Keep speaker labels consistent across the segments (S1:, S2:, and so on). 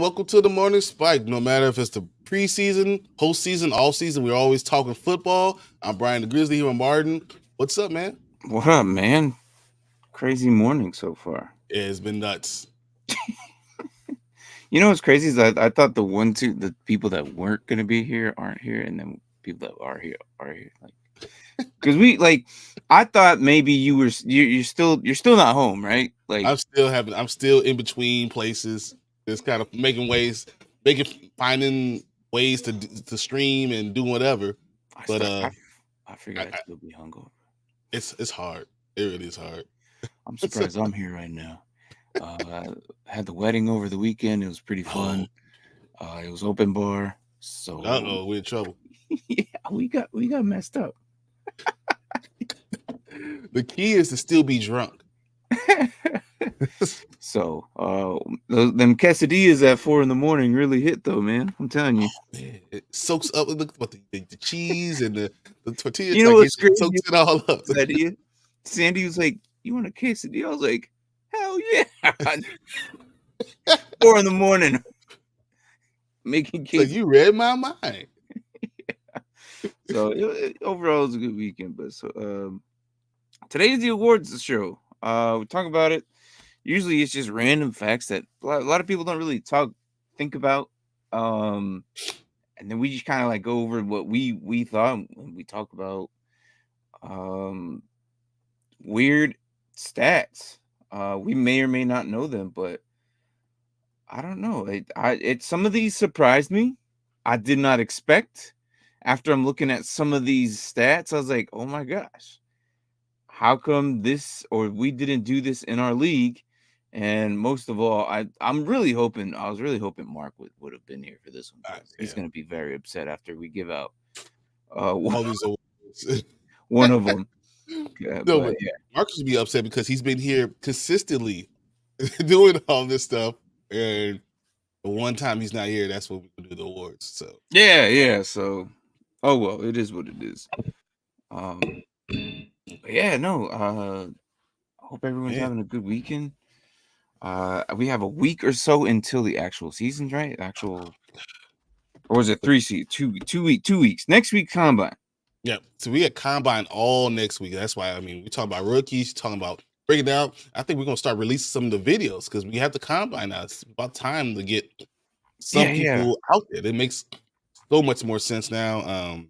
S1: welcome to the Morning Spike. No matter if it's the preseason, postseason, all season, we're always talking football. I'm Brian the Grizzly here with Martin. What's up, man?
S2: What up, man? Crazy morning so far.
S1: It's been nuts.
S2: You know what's crazy is I thought the people that weren't gonna be here aren't here, and then people that are here are here. Because I thought maybe you're still not home, right?
S1: I'm still in between places. Just kind of finding ways to stream and do whatever. But
S2: I figured I'd still be hungover.
S1: It's hard. It really is hard.
S2: I'm surprised I'm here right now. Had the wedding over the weekend. It was pretty fun. It was open bar. So
S1: we're in trouble.
S2: Yeah, we got messed up.
S1: The key is to still be drunk.
S2: So them quesadillas at 4 a.m. really hit though, man. I'm telling you.
S1: Man, it soaks up the cheese and the tortillas.
S2: You know what's crazy?
S1: It soaks it all up.
S2: Sandy was like, "You want a quesadilla?" I was like, "Hell yeah!" 4 a.m. making quesadillas.
S1: So you read my mind.
S2: Yeah. So overall, it was a good weekend. But today is the awards show. We talk about it. Usually, it's just random facts that a lot of people don't really think about. And then we just kind of go over what we thought when we talk about weird stats. We may or may not know them, but I don't know. Some of these surprised me. I did not expect. After I'm looking at some of these stats, I was like, oh my gosh, how come we didn't do this in our league? And most of all, I was really hoping Mark would have been here for this one. He's going to be very upset after we give out
S1: all these awards.
S2: One of them.
S1: No, Mark should be upset because he's been here consistently doing all this stuff, and the one time he's not here, that's when we do the awards. So
S2: yeah. So, oh well, it is what it is. Yeah, no. I hope everyone's having a good weekend. We have a week or so until the actual seasons, right? Or was it 2 weeks? Next week combine.
S1: Yeah, so we had combine all next week. That's why we talk about rookies, talking about breaking down. I think we're gonna start releasing some of the videos because we have the combine now. It's about time to get some people out there. It makes so much more sense now.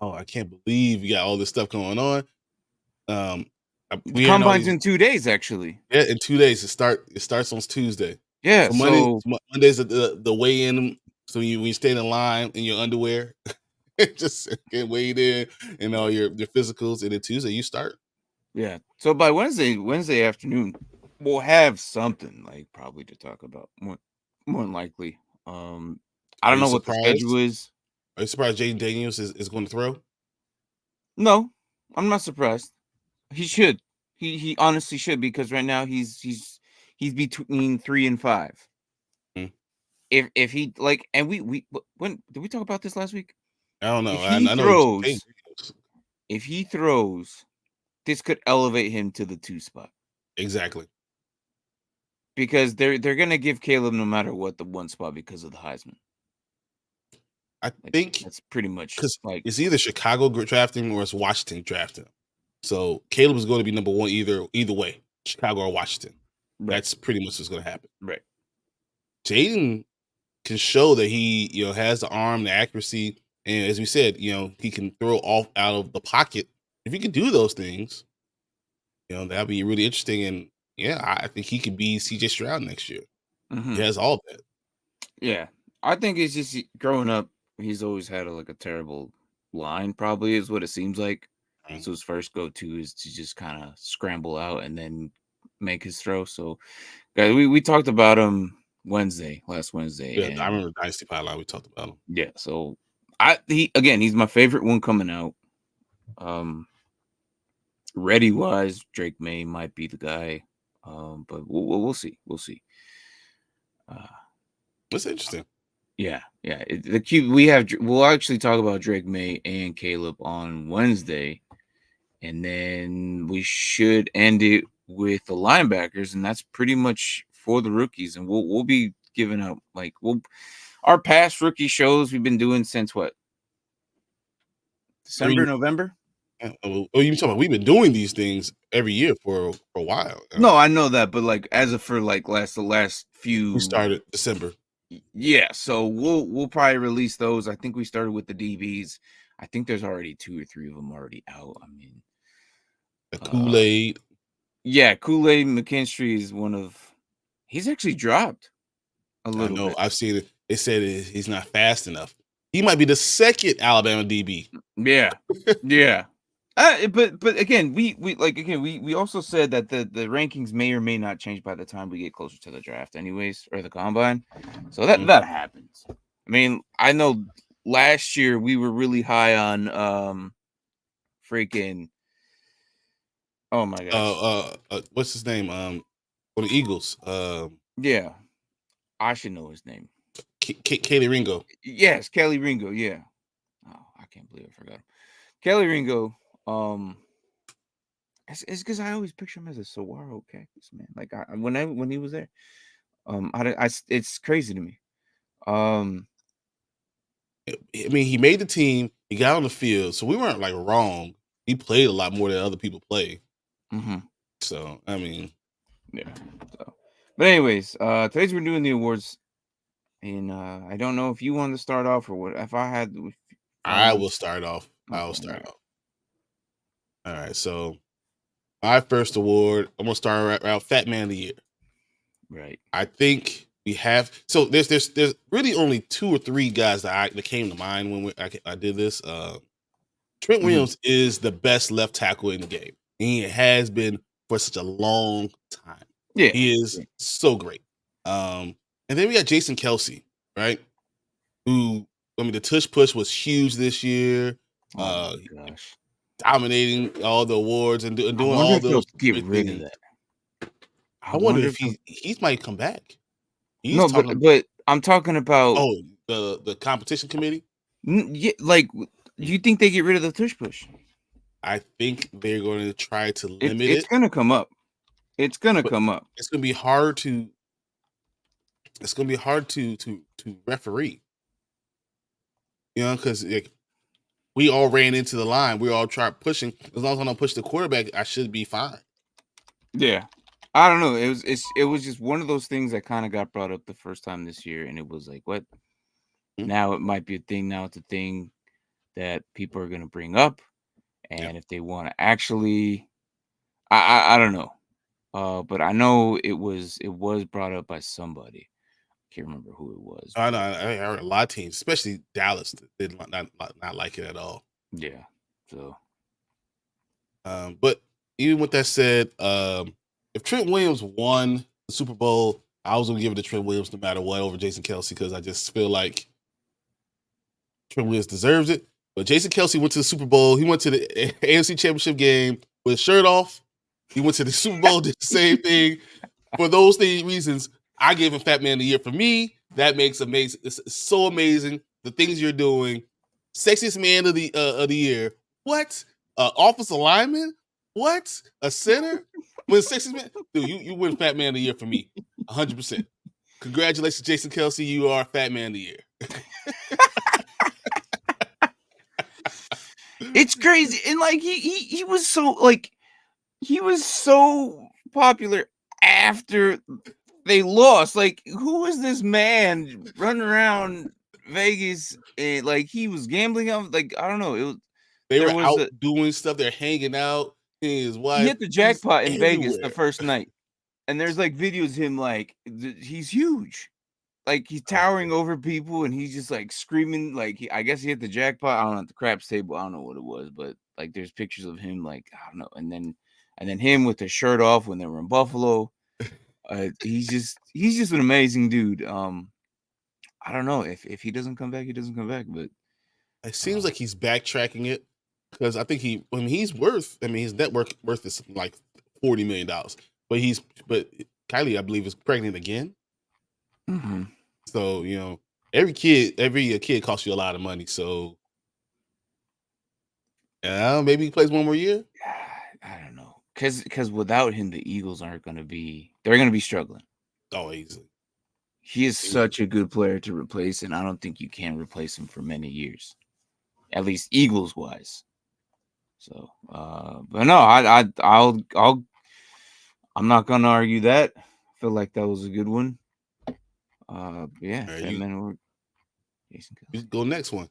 S1: I can't believe we got all this stuff going on.
S2: Combine's in 2 days, actually.
S1: Yeah, in 2 days. It starts on Tuesday.
S2: Yeah,
S1: so Monday's the weigh in. So when you stand in line in your underwear. Just get weighed in and all your physicals, and then Tuesday you start.
S2: Yeah. So by Wednesday afternoon, we'll have something probably to talk about. More than likely. I don't know what the schedule is.
S1: Are you surprised Jaden Daniels is going to throw?
S2: No, I'm not surprised. He should. He honestly should, because right now he's between 3 and 5. If he and we when did we talk about this last week?
S1: I don't know.
S2: If he throws, this could elevate him to the 2 spot.
S1: Exactly.
S2: Because they're gonna give Caleb no matter what the 1 spot because of the Heisman.
S1: I think
S2: that's pretty much
S1: because it's either Chicago drafting or it's Washington drafting. So Caleb is going to be number 1 either way, Chicago or Washington. Right. That's pretty much what's going to happen.
S2: Right.
S1: Jaden can show that he has the arm, the accuracy. And as we said, he can throw out of the pocket. If he can do those things, that'd be really interesting. And I think he could be CJ Stroud next year. Mm-hmm. He has all that.
S2: Yeah, I think it's just growing up, he's always had a terrible line. Probably is what it seems like. Mm-hmm. So his first go-to is to just kind of scramble out and then make his throw. So, guys, we talked about him last Wednesday.
S1: Yeah, I remember Dynasty Pylon. We talked about him.
S2: Yeah, so he's my favorite one coming out. Ready wise, Drake May might be the guy, but we'll see. We'll see.
S1: That's interesting.
S2: Yeah. We'll actually talk about Drake May and Caleb on Wednesday, and then we should end it with the linebackers, and that's pretty much for the rookies. And we'll be giving out like our past rookie shows we've been doing since what? December, November?
S1: Oh, you talking about we've been doing these things every year for a while.
S2: No, I know that, but like as of for like the last few,
S1: We started December.
S2: Yeah, so we'll probably release those. I think we started with the DBs. I think there's already 2 or 3 of them already out. I mean,
S1: The Kool-Aid.
S2: Yeah, Kool-Aid McKinstry is one of. He's actually dropped a
S1: I
S2: little
S1: know.
S2: bit.
S1: I've seen it. They said he's not fast enough. He might be the second Alabama DB.
S2: Yeah, yeah. But again, we also said that the rankings may or may not change by the time we get closer to the draft, anyways, or the combine. So that happens. I mean, I know last year we were really high on freaking. Oh my gosh.
S1: What's his name? For the Eagles.
S2: Yeah, I should know his name.
S1: Kelly Ringo.
S2: Yes, Kelly Ringo. Yeah. Oh, I can't believe I forgot him. Kelly Ringo. It's because I always picture him as a saguaro cactus, man. Like when he was there, it's crazy to me.
S1: I mean, he made the team. He got on the field, so we weren't like wrong. He played a lot more than other people play.
S2: Mm-hmm.
S1: So I mean,
S2: yeah. So, but anyways, today's we're doing the awards, and I don't know if you want to start off or what. If I had,
S1: I will start off.
S2: Okay,
S1: I will start off. All right. So my first award, I'm gonna start around Fatman of the Year.
S2: Right.
S1: I think we have. So there's really only 2 or 3 guys that came to mind when I did this. Trent Williams is the best left tackle in the game. And he has been for such a long time.
S2: Yeah,
S1: he is so great. And then we got Jason Kelce, right? Who, I mean, the tush push was huge this year.
S2: Oh my gosh,
S1: dominating all the awards and doing
S2: wonder
S1: all
S2: if they'll
S1: those
S2: get
S1: great
S2: rid of
S1: things.
S2: that.
S1: I wonder if he might come back. He's
S2: No,
S1: talking.
S2: but I'm talking about
S1: the competition committee.
S2: Yeah, like, do you think they get rid of the tush push?
S1: I think they're going to try to limit
S2: It's
S1: it.
S2: gonna come up. It's gonna come up.
S1: It's gonna be hard to. It's gonna be hard to referee. You know, because like, we all ran into the line. We all tried pushing. As long as I don't push the quarterback, I should be fine.
S2: Yeah, I don't know. It was just one of those things that kind of got brought up the first time this year, and it was like, what? Now it might be a thing. Now it's a thing that people are gonna bring up, and if they want to actually, I don't know. But I know it was brought up by somebody. I can't remember who it was.
S1: I know. I heard a lot of teams, especially Dallas, did not like it at all.
S2: Yeah. So.
S1: But even with that said, if Trent Williams won the Super Bowl, I was gonna give it to Trent Williams no matter what over Jason Kelce because I just feel like Trent Williams deserves it. But Jason Kelce went to the Super Bowl. He went to the AFC Championship game with his shirt off. He went to the Super Bowl, did the same thing. For those reasons, I gave him Fatman of the Year. For me, that makes amazing. It's so amazing. The things you're doing. Sexiest man of the year. What? Offensive lineman? What? A center? When sexiest man? Dude, you win Fatman of the Year for me. 100%. Congratulations, Jason Kelce. You are Fatman of the Year.
S2: It's crazy. And like he was so like he was so popular after they lost. Like, who is this man running around Vegas and like he was gambling on like I don't know.
S1: They were out doing stuff, they're hanging out. His wife.
S2: He hit the jackpot in Vegas the first night. And there's like videos of him like he's huge. Like he's towering over people and he's just like screaming like I guess he hit the jackpot. I don't know, at the craps table. I don't know what it was, but like there's pictures of him like I don't know, and then him with his shirt off when they were in Buffalo. He's just an amazing dude. I don't know if he doesn't come back, he doesn't come back, but
S1: it seems like he's backtracking it because I think he's worth. I mean, his net worth is like $40 million, but Kylie, I believe, is pregnant again.
S2: Mm-hmm.
S1: So every kid costs you a lot of money. So maybe he plays one more year.
S2: I don't know, because without him, the Eagles aren't going to be. They're going to be struggling.
S1: Oh, easily.
S2: He is such a good player to replace, and I don't think you can replace him for many years, at least Eagles wise. So, but no, I'm not gonna argue that. I feel like that was a good one. Yeah, Fatman Award.
S1: Jason, you go next one.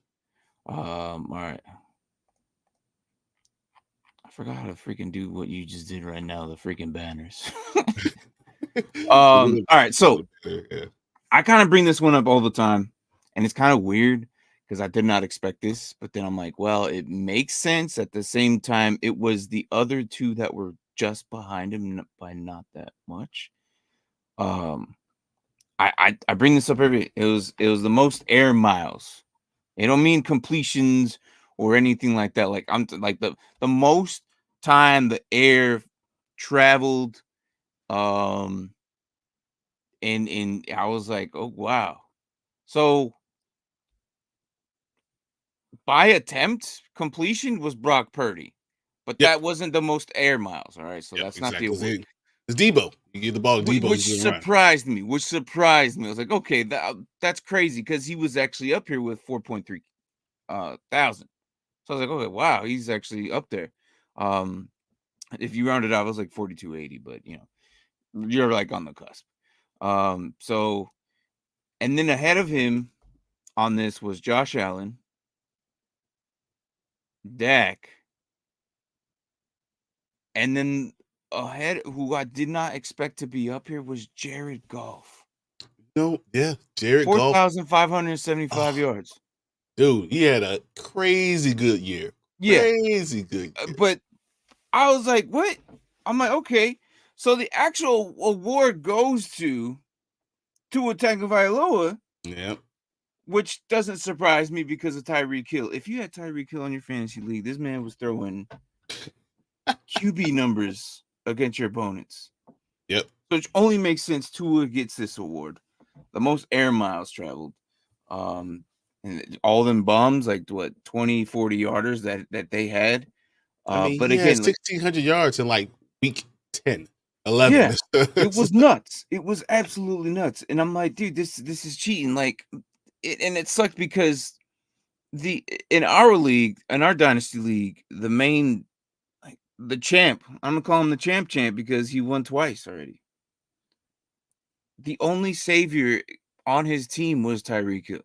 S2: All right. I forgot how to freaking do what you just did right now. The freaking banners. All right, so I kind of bring this one up all the time, and it's kind of weird because I did not expect this, but then I'm like, well, it makes sense. At the same time, it was the other two that were just behind him by not that much. I bring this up it was the most air miles. It don't mean completions or anything like that. Like like the most time the air traveled. And I was like, oh wow. So by attempt completion was Brock Purdy, but that wasn't the most air miles. All right, so that's not the award.
S1: It's Debo. You give the ball to Debo,
S2: which surprised me. Which surprised me. I was like, okay, that's crazy because he was actually up here with 4.3 thousand. So I was like, okay, wow, he's actually up there. If you round it out, it was like 4280, but you know, you're like on the cusp. So, and then ahead of him on this was Josh Allen, Dak, and then ahead, who I did not expect to be up here was Jared Goff.
S1: No, yeah, Jared Goff,
S2: 4,575 yards.
S1: Dude, he had a crazy good year.
S2: Yeah,
S1: crazy good year.
S2: But I was like, what? I'm like, okay. So the actual award goes to Tua Tagovailoa.
S1: Yeah.
S2: Which doesn't surprise me because of Tyreek Hill. If you had Tyreek Hill on your fantasy league, this man was throwing QB numbers against your opponents.
S1: Yep.
S2: Which only makes sense Tua gets this award. The most air miles traveled. And all them bombs, like what, 20, 40 yarders that they had.
S1: I mean,
S2: but
S1: he
S2: again,
S1: had 1,600 yards in like week 10, 11.
S2: Yeah, it was nuts. It was absolutely nuts. And I'm like, dude, this is cheating. Like, and it sucked because in our league, in our dynasty league, the main, like the champ, I'm gonna call him the champ because he won twice already. The only savior on his team was Tyreek Hill.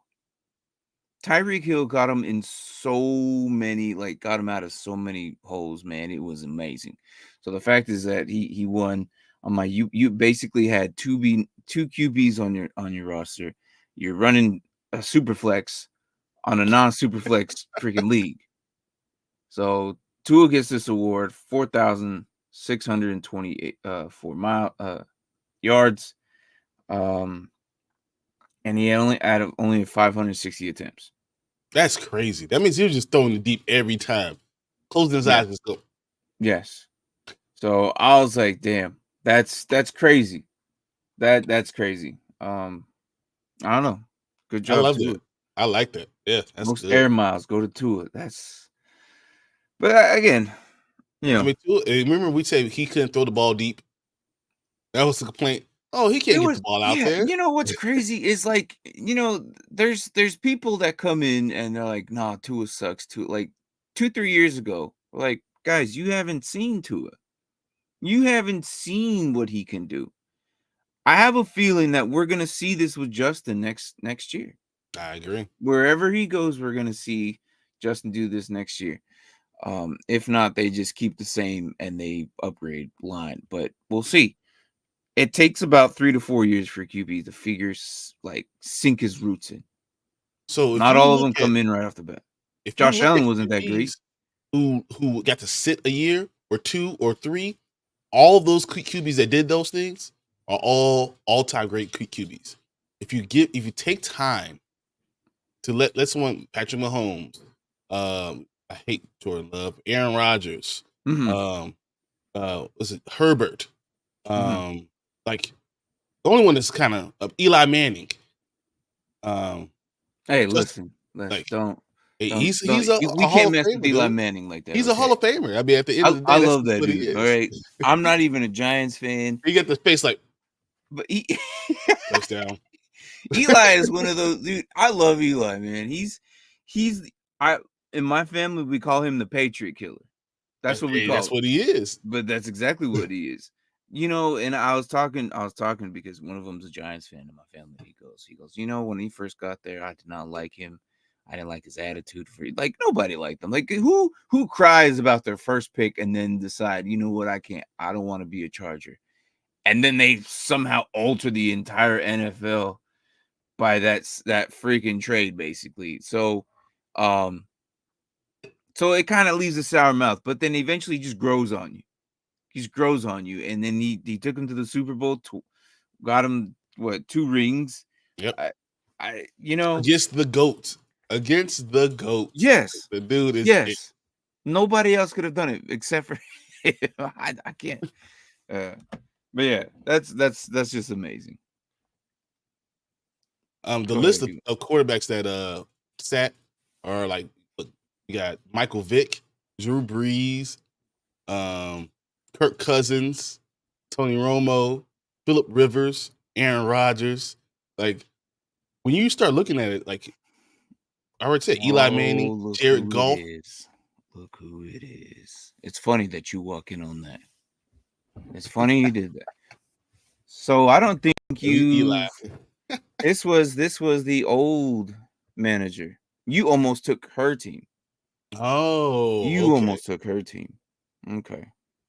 S2: Tyreek Hill got him in so many, like got him out of so many holes, man. It was amazing. So the fact is that he won. I'm like, you basically had two QBs on your roster. You're running a super flex on a non-super flex freaking league. So Tua gets this award, 4,628 yards. And he only 560 attempts.
S1: That's crazy. That means he was just throwing the deep every time. Closing his eyes, just go.
S2: Yes. So I was like, damn, that's crazy. That's crazy. I don't know. Good job.
S1: I love that. I like that. Yeah, that's
S2: most
S1: good.
S2: air miles go to Tua. But again, you know,
S1: I mean, remember we said he couldn't throw the ball deep. That was the complaint. Oh, he can't get the ball out there.
S2: You know what's crazy is like, you know, there's people that come in and they're like, nah, Tua sucks. Tua, like 2-3 years ago, like, guys, you haven't seen Tua. You haven't seen what he can do. I have a feeling that we're gonna see this with Justin next year.
S1: I agree.
S2: Wherever he goes, we're gonna see Justin do this next year. If not, they just keep the same and they upgrade line, but we'll see. It takes about 3 to 4 years for QB to figure like sink his roots in.
S1: So
S2: not all of them come in right off the bat.
S1: If
S2: Josh Allen wasn't that great.
S1: Who got to sit a year or 2 or 3, all of those QBs that did those things are all-time great QBs. If you take time to let someone, Patrick Mahomes, I hate Jordan Love, Aaron Rodgers, was it Herbert? Like the only one that's kind of Eli Manning.
S2: Hey, listen, don't.
S1: He's
S2: We can't mess with Eli Manning like that.
S1: He's a Hall of Famer. I mean, at the end of the day,
S2: I love that dude. All right, I'm not even a Giants fan.
S1: You get the face like,
S2: but he
S1: touchdown.
S2: Eli is one of those, dude. I love Eli, man. In my family we call him the Patriot Killer. That's what we
S1: Hey,
S2: call
S1: that's
S2: him.
S1: what he is.
S2: But that's exactly what he is. And I was talking because one of them's a Giants fan in my family. He goes, when he first got there, I did not like him. I didn't like his attitude like nobody liked him. Like who cries about their first pick and then decide, you know what, I don't want to be a Charger. And then they somehow alter the entire NFL by that freaking trade, basically. So it kind of leaves a sour mouth, but then eventually he just grows on you. He just grows on you. And then he took him to the Super Bowl, got him 2 rings.
S1: Yep.
S2: Against
S1: the GOAT. Against the GOAT.
S2: Yes.
S1: The dude is
S2: yes. Nobody else could have done it except for I can't. But yeah, that's just amazing.
S1: The list of quarterbacks that sat are like, look, you got Michael Vick, Drew Brees, Kirk Cousins, Tony Romo, Phillip Rivers, Aaron Rodgers. Like when you start looking at it, like I already said, Eli Manning, Jared Goff.
S2: Look who it is. It's funny that you walk in on that. It's funny you did that. So I don't think
S1: Eli.
S2: This was the old manager. You almost took her team.
S1: Oh,
S2: you almost took her team. Okay,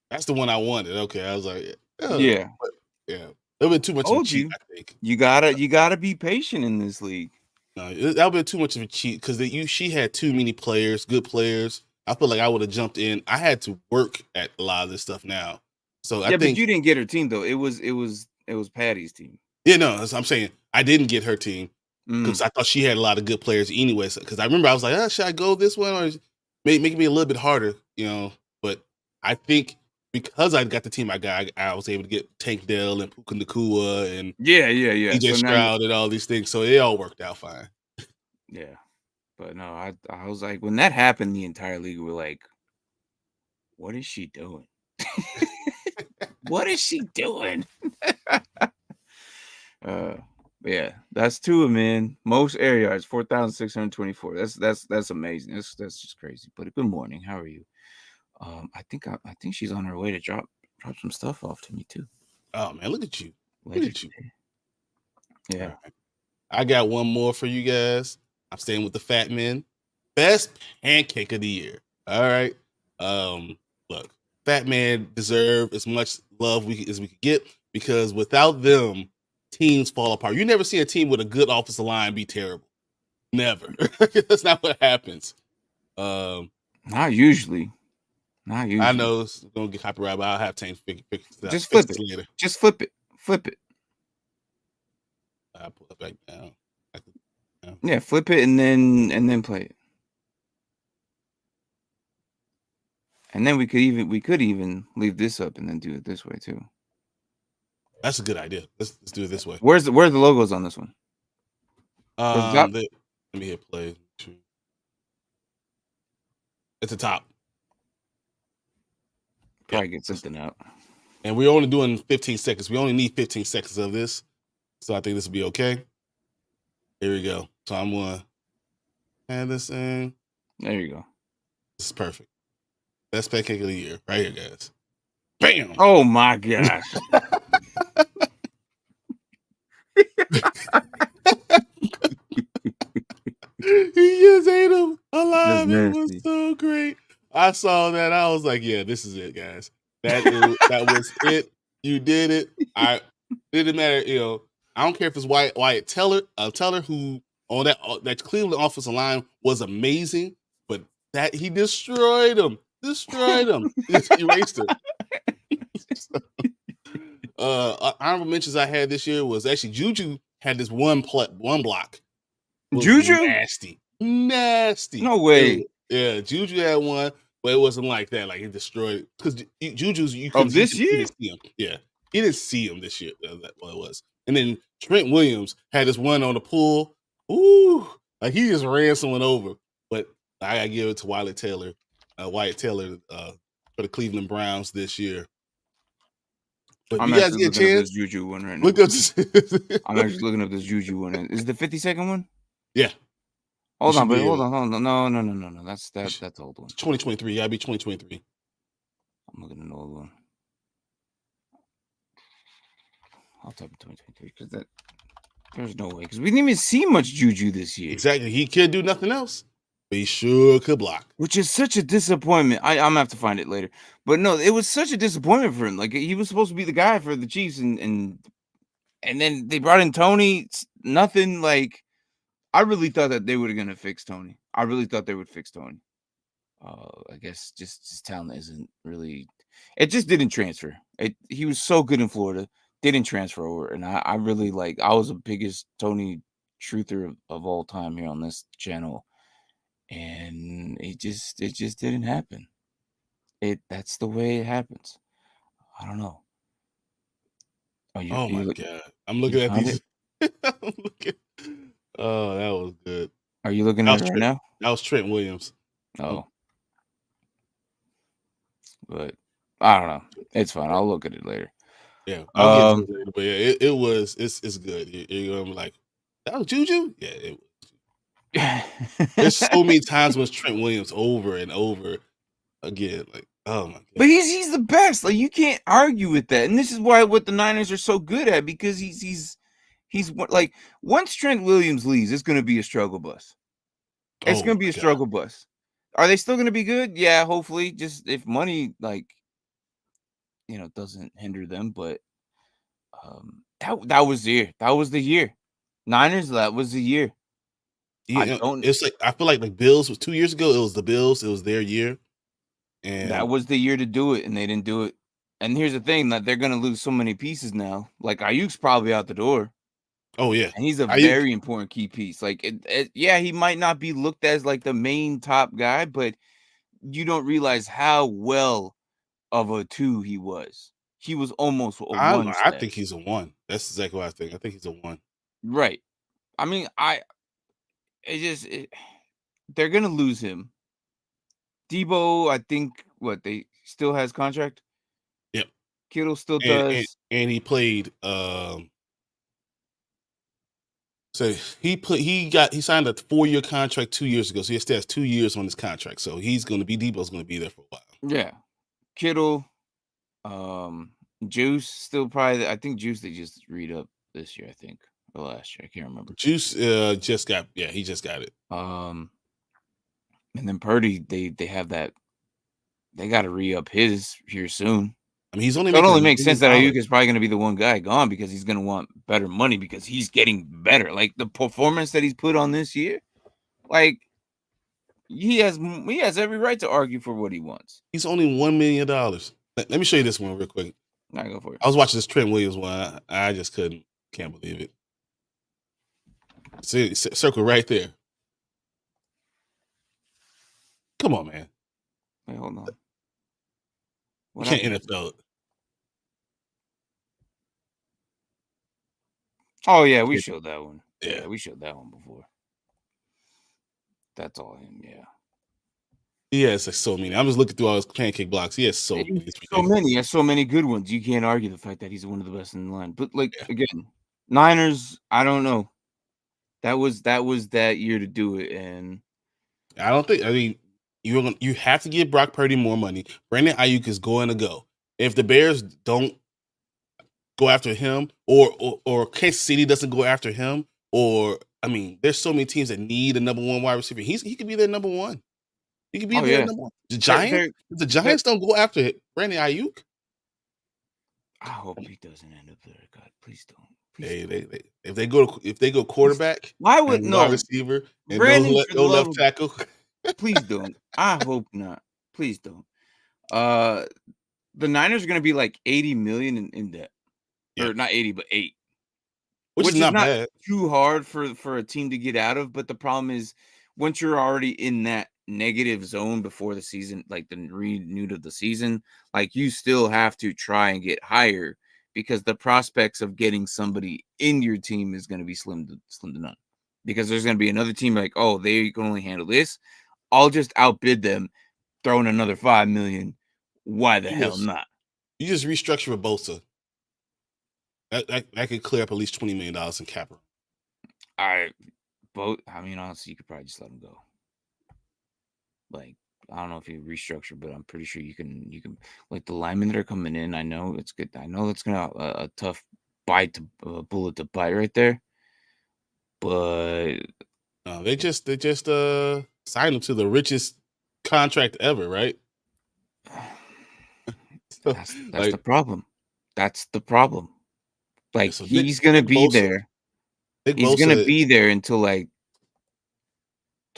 S1: that's the one I wanted. Okay, I was like,
S2: yeah,
S1: but, yeah. It would be too much of a cheat, I think.
S2: You gotta be patient in this league.
S1: No, that would be too much of a cheat because she had too many players, good players. I feel like I would have jumped in. I had to work at a lot of this stuff now. So I think,
S2: but you didn't get her team though. It was Patty's team.
S1: Yeah, no, I'm saying I didn't get her team because I thought she had a lot of good players anyways. Because I remember I was like, should I go this one or make me a little bit harder, But I think because I got the team I got, I was able to get Tank Dell and Puka Nacua and DJ Stroud and all these things. So it all worked out fine.
S2: Yeah. But no, I was like, when that happened, the entire league were like, what is she doing? What is she doing? Yeah, that's Tua, man. Most air yards, 4,624. That's amazing. That's just crazy. But good morning. How are you? I think she's on her way to drop some stuff off to me too.
S1: Oh man, look at you. Look at you.
S2: Yeah.
S1: Right. I got one more for you guys. I'm staying with the Fatman. Best pancake of the year. All right. Look, Fatman deserve as much love as we could get because without them, teams fall apart. You never see a team with a good offensive line be terrible. Never. That's not what happens.
S2: Not usually.
S1: I know it's gonna get copyrighted, but I'll have Tank fix
S2: Just flip it
S1: later.
S2: Just flip it. Flip it.
S1: I'll pull it back down.
S2: Yeah, flip it and then play it. And then we could even leave this up and then do it this way too.
S1: That's a good idea. Let's do it this way.
S2: Where's the logos on this one?
S1: Let me hit play. At the top.
S2: Probably get something out.
S1: And we're only doing 15 seconds. We only need 15 seconds of this. So I think this will be okay. Here we go. So I'm going to add this in.
S2: There you go.
S1: This is perfect. Best pancake of the year. Right here, guys. Bam!
S2: Oh, my gosh.
S1: He just ate him alive. It was so great. I saw that. I was like, yeah, this is it, guys. That was it. You did it. I didn't matter, I don't care if it's Wyatt Teller, who on that Cleveland offensive line was amazing, but that he destroyed him. Just erased him. Honorable mentions I had this year was actually Juju had this one block.
S2: Juju?
S1: Nasty.
S2: No way.
S1: Yeah, Juju had one, but it wasn't like that. Like, it destroyed because Juju's you
S2: couldn't this year.
S1: He didn't see him. Yeah, he didn't see him this year. That's what it was. And then Trent Williams had this one on the pool. Ooh, like he just ran someone over. But I gotta give it to Wyatt Taylor, for the Cleveland Browns this year. But
S2: I'm
S1: you guys
S2: actually
S1: get a
S2: looking up this
S1: chance,
S2: Juju one right now.
S1: look up.
S2: I'm actually looking up this Juju one. Is the 50-second one?
S1: Yeah.
S2: Hold on. Hold on. No. That's the old one.
S1: 2023. Yeah, be 2023.
S2: I'm looking at an old one. I'll type in 2023 because there's no way, because we didn't even see much Juju this year.
S1: Exactly. He can't do nothing else, but he sure could block.
S2: Which is such a disappointment. I'm gonna have to find it later. But no, it was such a disappointment for him. Like, he was supposed to be the guy for the Chiefs, and then they brought in Tony. Nothing. Like, I really thought that they were gonna fix Tony. I really thought they would fix Tony. I guess just his talent isn't really. It just didn't transfer. He was so good in Florida, didn't transfer over, and I really like. I was the biggest Tony truther of all time here on this channel, and it just didn't happen. That's the way it happens. I don't know.
S1: Oh my god! I'm
S2: You
S1: looking at
S2: found
S1: these.
S2: it?
S1: I'm looking. Oh, that was good.
S2: Are you looking
S1: That
S2: at
S1: was
S2: it right
S1: Trent.
S2: now?
S1: That was Trent Williams.
S2: Oh, but I don't know. It's fine. I'll look at it later.
S1: Yeah, I'll get to it later. But yeah, it was. It's good. You're gonna be like, that was Juju. Yeah, it was. There's so many times when it's Trent Williams over and over again. Like, oh my god.
S2: But he's the best. Like, you can't argue with that. And this is why what the Niners are so good at, because he's like, once Trent Williams leaves, it's going to be a struggle bus. It's going to be a struggle bus. Are they still going to be good? Yeah, hopefully. Just if money, like, doesn't hinder them. But that was the year. That was the year. Niners, that was the year.
S1: Yeah, it's like, I feel like Bills was 2 years ago. It was the Bills. It was their year. And
S2: that was the year to do it, and they didn't do it. And here's the thing, that they're going to lose so many pieces now. Like, Ayuk's probably out the door.
S1: Oh yeah,
S2: And he's a very important key piece. Like, yeah, he might not be looked as like the main top guy, but you don't realize how well of a 2 he was. He was almost a 1.
S1: I think he's a 1. That's exactly what I think. I think he's a 1.
S2: Right. I mean, they're gonna lose him. Debo, I think they still has contract.
S1: Yep.
S2: Kittle still does.
S1: And he played. So he signed a 4-year contract 2 years ago. So he still has 2 years on his contract. So Debo's going to be there for a while.
S2: Yeah, Kittle, Juice still probably. I think Juice they just read up this year. I think, or last year. I can't remember.
S1: Juice he just got it.
S2: And then Purdy, they have that. They got to re-up his here soon.
S1: I mean, he's only.
S2: So it only makes sense that Ayuk is probably going to be the one guy gone, because he's going to want better money, because he's getting better. Like, the performance that he's put on this year, like, he has every right to argue for what he wants.
S1: He's only $1 million. Let me show you this one real quick.
S2: I go for it.
S1: I was watching this Trent Williams one. I just can't believe it. See, circle right there. Come on, man.
S2: Wait, hold on.
S1: What can't NFL?
S2: Oh yeah, we showed that one.
S1: Yeah,
S2: we showed that one before. That's all him. Yeah.
S1: He has like so many. I'm just looking through all his pancake blocks. He has so many.
S2: He has so many good ones. You can't argue the fact that he's one of the best in the line. But again, Niners, I don't know. That was that year to do it, and
S1: I don't think. I mean, you have to give Brock Purdy more money. Brandon Ayuk is going to go. If the Bears don't go after him, or Kansas City doesn't go after him, or I mean, there's so many teams that need a number 1 wide receiver. He could be their number 1. He could be their number 1. The Giants. If the Giants don't go after Brandon Ayuk,
S2: I hope he doesn't end up there. God, please don't.
S1: If they go quarterback,
S2: why would
S1: wide receiver and
S2: Brandon,
S1: no left tackle?
S2: Please don't. I hope not. Please don't. The Niners are going to be like 80 million in debt, or not 80, but 8,
S1: which is not bad.
S2: Too hard for a team to get out of. But the problem is, once you're already in that negative zone before the season, like the renewed of the season, like, you still have to try and get higher, because the prospects of getting somebody in your team is going to be slim to none, because there's going to be another team like, oh, they can only handle this. I'll just outbid them, throw in another $5 million. Why the hell not?
S1: You just restructure with Bosa. That could clear up at least $20 million in cap.
S2: I mean, honestly, you could probably just let him go. Like, I don't know if you restructure, but I'm pretty sure you can like the linemen that are coming in. I know it's good. I know it's gonna a tough bullet to bite right there. But
S1: no, they just signed him to the richest contract ever, right? So,
S2: that's
S1: like,
S2: the problem. That's the problem. Like,
S1: so
S2: he's gonna be there.
S1: Nick
S2: He's gonna
S1: Bosa,
S2: be there until like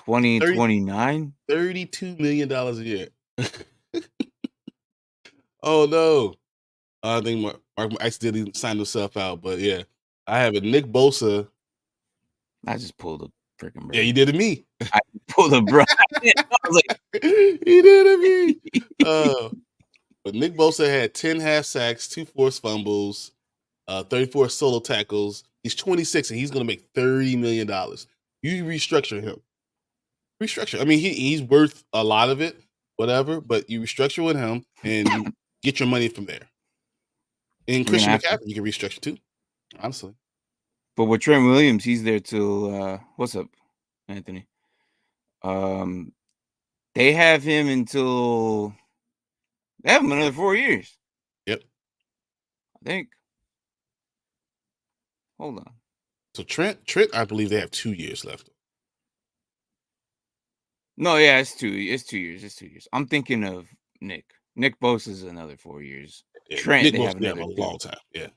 S1: 30
S2: 2029.
S1: $32 million a year. Oh no. I think Mark accidentally signed himself out, but yeah. I have a Nick Bosa.
S2: I just pulled a freaking
S1: Yeah,
S2: bro.
S1: you did to me.
S2: I pulled a bro. I was like,
S1: He did to me. But Nick Bosa had 10 half sacks, 2 forced fumbles, 34 solo tackles. He's 26 and he's going to make $30 million. You restructure him. Restructure. I mean, he's worth a lot of it, whatever, but you restructure with him and you get your money from there. And
S2: you're gonna
S1: Christian
S2: have to.
S1: McCaffrey, you can restructure too, honestly.
S2: But with Trent Williams, he's there till what's up, Anthony? They have him until they have him another 4 years.
S1: Yep.
S2: I think. Hold on.
S1: So Trent, I believe they have 2 years left.
S2: No, yeah, it's 2 years. It's 2 years. I'm thinking of Nick. Nick Bosa is another 4 years.
S1: Yeah,
S2: Trent,
S1: Nick
S2: they
S1: Bosa,
S2: have
S1: they have
S2: another
S1: a
S2: 2.
S1: long time. Yeah.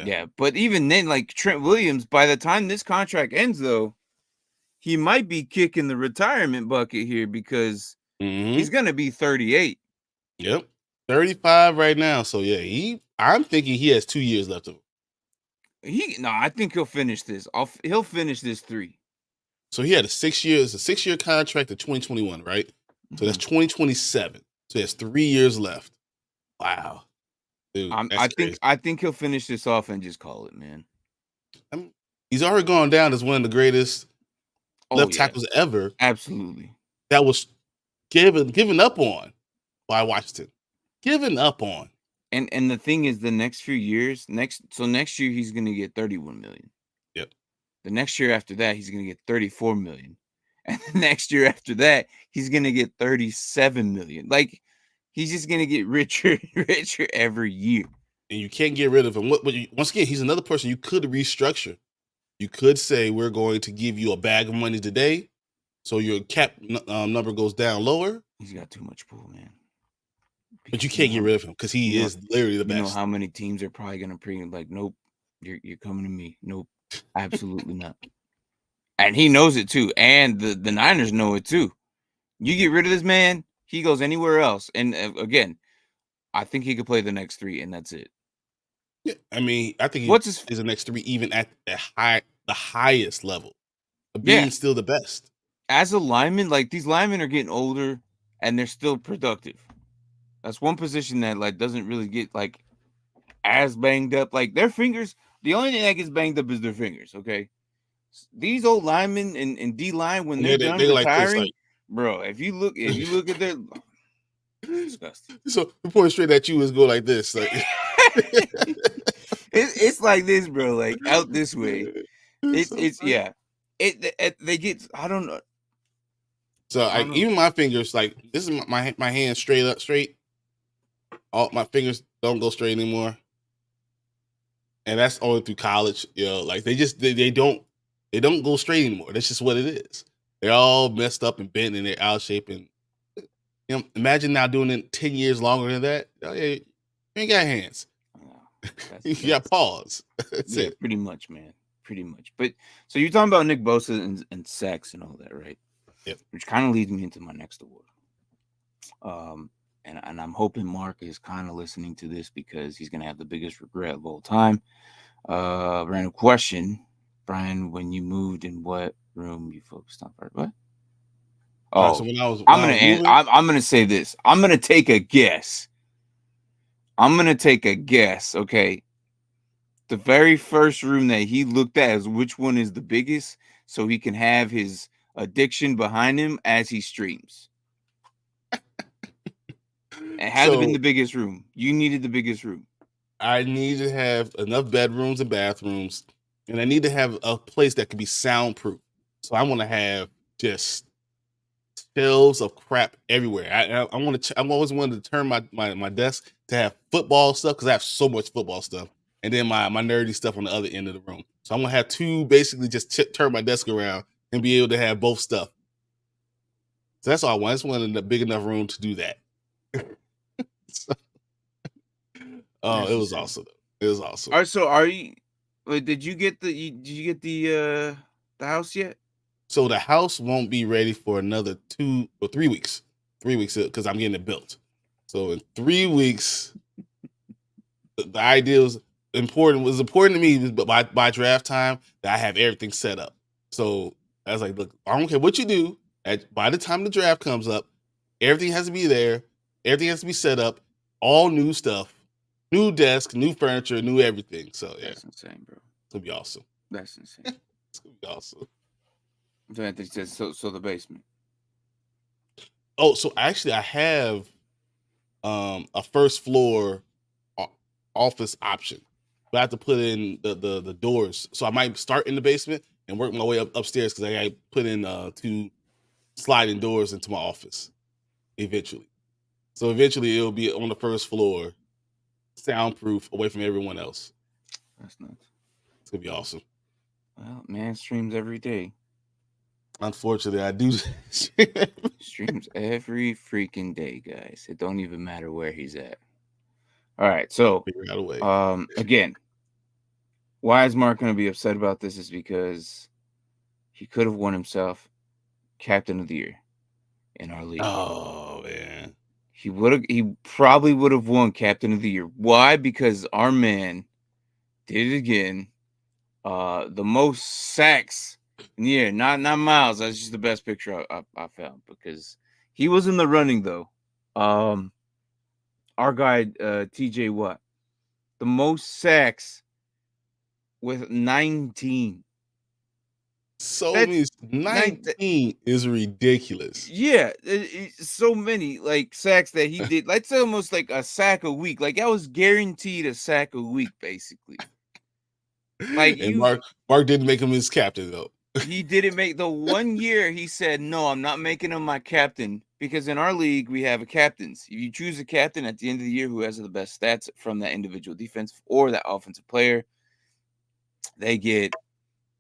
S2: Yeah, but even then, like Trent Williams, by the time this contract ends, though, he might be kicking the retirement bucket here because he's gonna be 38.
S1: Yep. 35 right now. So yeah, I'm thinking he has 2 years left of him.
S2: I think he'll finish this. He'll finish this 3.
S1: So he had a 6-year contract in 2021, right? So that's 2027. So he has 3 years left. Wow. Dude, that's crazy.
S2: I think he'll finish this off and just call it, man.
S1: I mean, he's already gone down as one of the greatest left
S2: yeah,
S1: tackles ever.
S2: absolutely.
S1: That was given up on by Washington. Given up on.
S2: And the thing is, the next few years, next year he's gonna get 31 million.
S1: Yep.
S2: The next year after that, he's gonna get 34 million. And the next year after that, he's gonna get 37 million. Like, he's just gonna get richer and richer every year.
S1: And you can't get rid of him. Once again, he's another person you could restructure. You could say we're going to give you a bag of money today, so your cap number goes down lower.
S2: He's got too much pull, man.
S1: But you can't get rid of him because he is literally the best.
S2: You know how many teams are probably gonna like, nope, you're coming to me. Nope, absolutely not. And he knows it too, and the Niners know it too. You get rid of this man, he goes anywhere else. And again, I think he could play the next 3, and that's it.
S1: Yeah, I mean, I think he is the next 3, even at the highest level of being still the best.
S2: As a lineman, like, these linemen are getting older and they're still productive. That's one position that like doesn't really get like as banged up. Like, their fingers, the only thing that gets banged up is their fingers. Okay, these old linemen and D line, when they're done retiring, like, bro, if you look at their disgusting.
S1: So the point straight at you is go like this. Like,
S2: it's like this, bro. Like, out this way. It's yeah. They get, I don't know.
S1: So even my fingers, like, this is my hand straight. All my fingers don't go straight anymore, and that's only through college. Like, they don't go straight anymore. That's just what it is. They're all messed up and bent, and they're out of shape. And imagine now doing it 10 years longer than that. Oh, yeah, you ain't got hands. You got paws. That's it.
S2: Pretty much, man. Pretty much. But so you're talking about Nick Bosa and sacks and all that, right?
S1: Yep.
S2: Which kind of leads me into my next award. And I'm hoping Mark is kind of listening to this because he's gonna have the biggest regret of all time. Random question, Brian. When you moved, in what room you focused on first? What? Oh, so I'm gonna say this. I'm gonna take a guess. Okay. The very first room that he looked at is which one is the biggest, so he can have his addiction behind him as he streams. It had to been the biggest room. You needed the biggest room.
S1: I need to have enough bedrooms and bathrooms, and I need to have a place that can be soundproof. So I want to have just shelves of crap everywhere. I want to. I'm always wanted to turn my desk to have football stuff because I have so much football stuff, and then my nerdy stuff on the other end of the room. So I'm gonna have two basically just turn my desk around and be able to have both stuff. So that's all I want. I just wanted a big enough room to do that. So, oh, it was awesome. It was awesome.
S2: All right, so are you? Wait, did you get the house yet?
S1: So the house won't be ready for another 2 or 3 weeks. 3 weeks because I'm getting it built. So in 3 weeks, the idea was important. Was important to me, but by draft time that I have everything set up. So I was like, look, I don't care what you do. By the time the draft comes up, everything has to be there. Everything has to be set up. All new stuff, new desk, new furniture, new everything. So yeah,
S2: That's insane, bro.
S1: It's gonna be awesome.
S2: That's insane.
S1: It's gonna be awesome.
S2: So Anthony says, so the basement.
S1: Oh, so actually, I have a first floor office option, but I have to put in the doors. So I might start in the basement and work my way upstairs because I got to put in 2 sliding doors into my office eventually. So eventually it'll be on the first floor, soundproof, away from everyone else.
S2: That's nuts.
S1: It's gonna be awesome.
S2: Well, man streams every day.
S1: Unfortunately, I do
S2: streams every freaking day, guys. It don't even matter where he's at. All right, so
S1: figure out a way.
S2: Again, why is Mark going to be upset about this? Is because he could have won himself Captain of the Year in our league.
S1: Oh man,
S2: he probably would have won Captain of the Year. Why? Because our man did it again. The most sacks in the year, not Miles. That's just the best picture I found because he was in the running though. Our guy TJ Watt, the most sacks with 19.
S1: So many. 19 is ridiculous.
S2: Yeah, so many like sacks that he did. That's almost like a sack a week. Like I was guaranteed a sack a week, basically. Like
S1: and Mark didn't make him his captain though.
S2: He didn't make the 1 year. He said, "No, I'm not making him my captain because in our league we have a captains. If you choose a captain at the end of the year who has the best stats from that individual defense or that offensive player, they get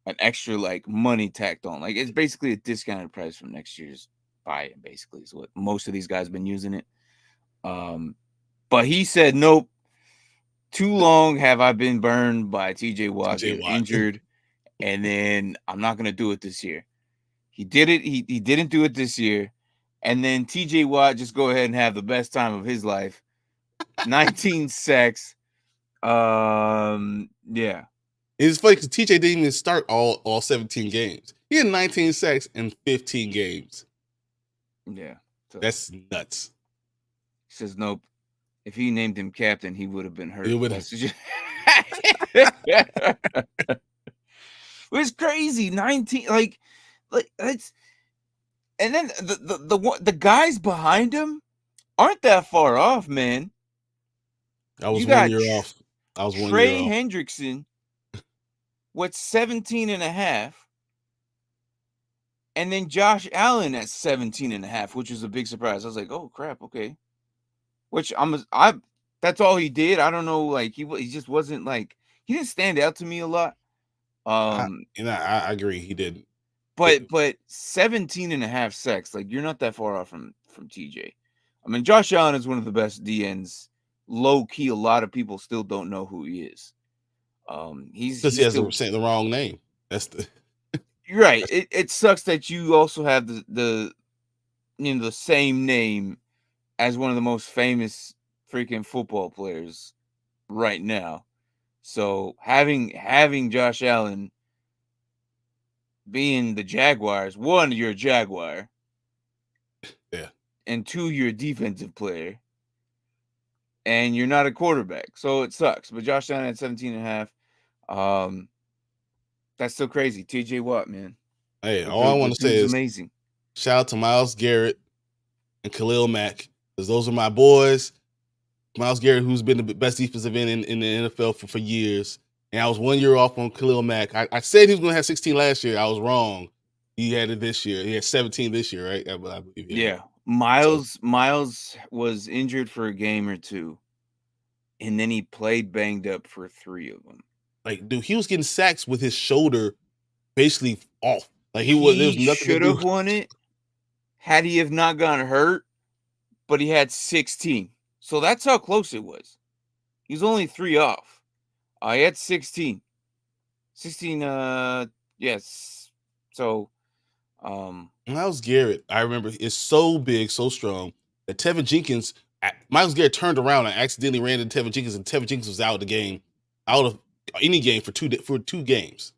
S2: an extra like money tacked on. Like it's basically a discounted price from next year's buy-in. Basically, is what most of these guys have been using it. But he said, nope. Too long have I been burned by TJ Watt getting injured, and then I'm not gonna do it this year. He did it. He didn't do it this year, and then TJ Watt just go ahead and have the best time of his life. 19 sacks. Yeah.
S1: It's funny because TJ didn't even start all 17 games. He had 19 sacks in 15 games.
S2: Yeah.
S1: So that's nuts.
S2: He says, nope. If he named him captain, he would have been hurt.
S1: It would have.
S2: It's crazy. 19, like it's, and then the guys behind him aren't that far off, man.
S1: I was 1 year off. I was 1 year off.
S2: Trey Hendrickson with 17 and a half. And then Josh Allen at 17 and a half, which was a big surprise. I was like, oh crap, okay. Which that's all he did. I don't know, like he just wasn't like, he didn't stand out to me a lot.
S1: I agree, he didn't.
S2: But 17 and a half sacks, like you're not that far off from TJ. I mean, Josh Allen is one of the best DNs. Low key, a lot of people still don't know who he is. He's
S1: because he has the wrong name. That's the
S2: You're right. It sucks that you also have the same name as one of the most famous freaking football players right now. So having Josh Allen being the Jaguars, one, you're a Jaguar.
S1: Yeah.
S2: And two, you're a defensive player. And you're not a quarterback. So it sucks. But Josh Allen at 17 and a half. That's so crazy. TJ Watt, man.
S1: Hey, all I want to say is
S2: amazing.
S1: Shout out to Myles Garrett and Khalil Mack, because those are my boys. Myles Garrett, who's been the best defensive end in the NFL for years. And I was 1 year off on Khalil Mack. I said he was going to have 16 last year. I was wrong. He had it this year. He had 17 this year, right? I believe.
S2: Yeah. Miles was injured for a game or two, and then he played banged up for 3 of them.
S1: Like, dude, he was getting sacks with his shoulder basically off. Like there was nothing
S2: should
S1: to do.
S2: have won it had he have not gotten hurt, but he had 16. So that's how close it was. He was only 3 off. He had 16. 16, yes. So,
S1: Myles Garrett, I remember, is so big, so strong that Tevin Jenkins, Myles Garrett turned around and accidentally ran into Tevin Jenkins, and Tevin Jenkins was out of the game, out of any game for two games.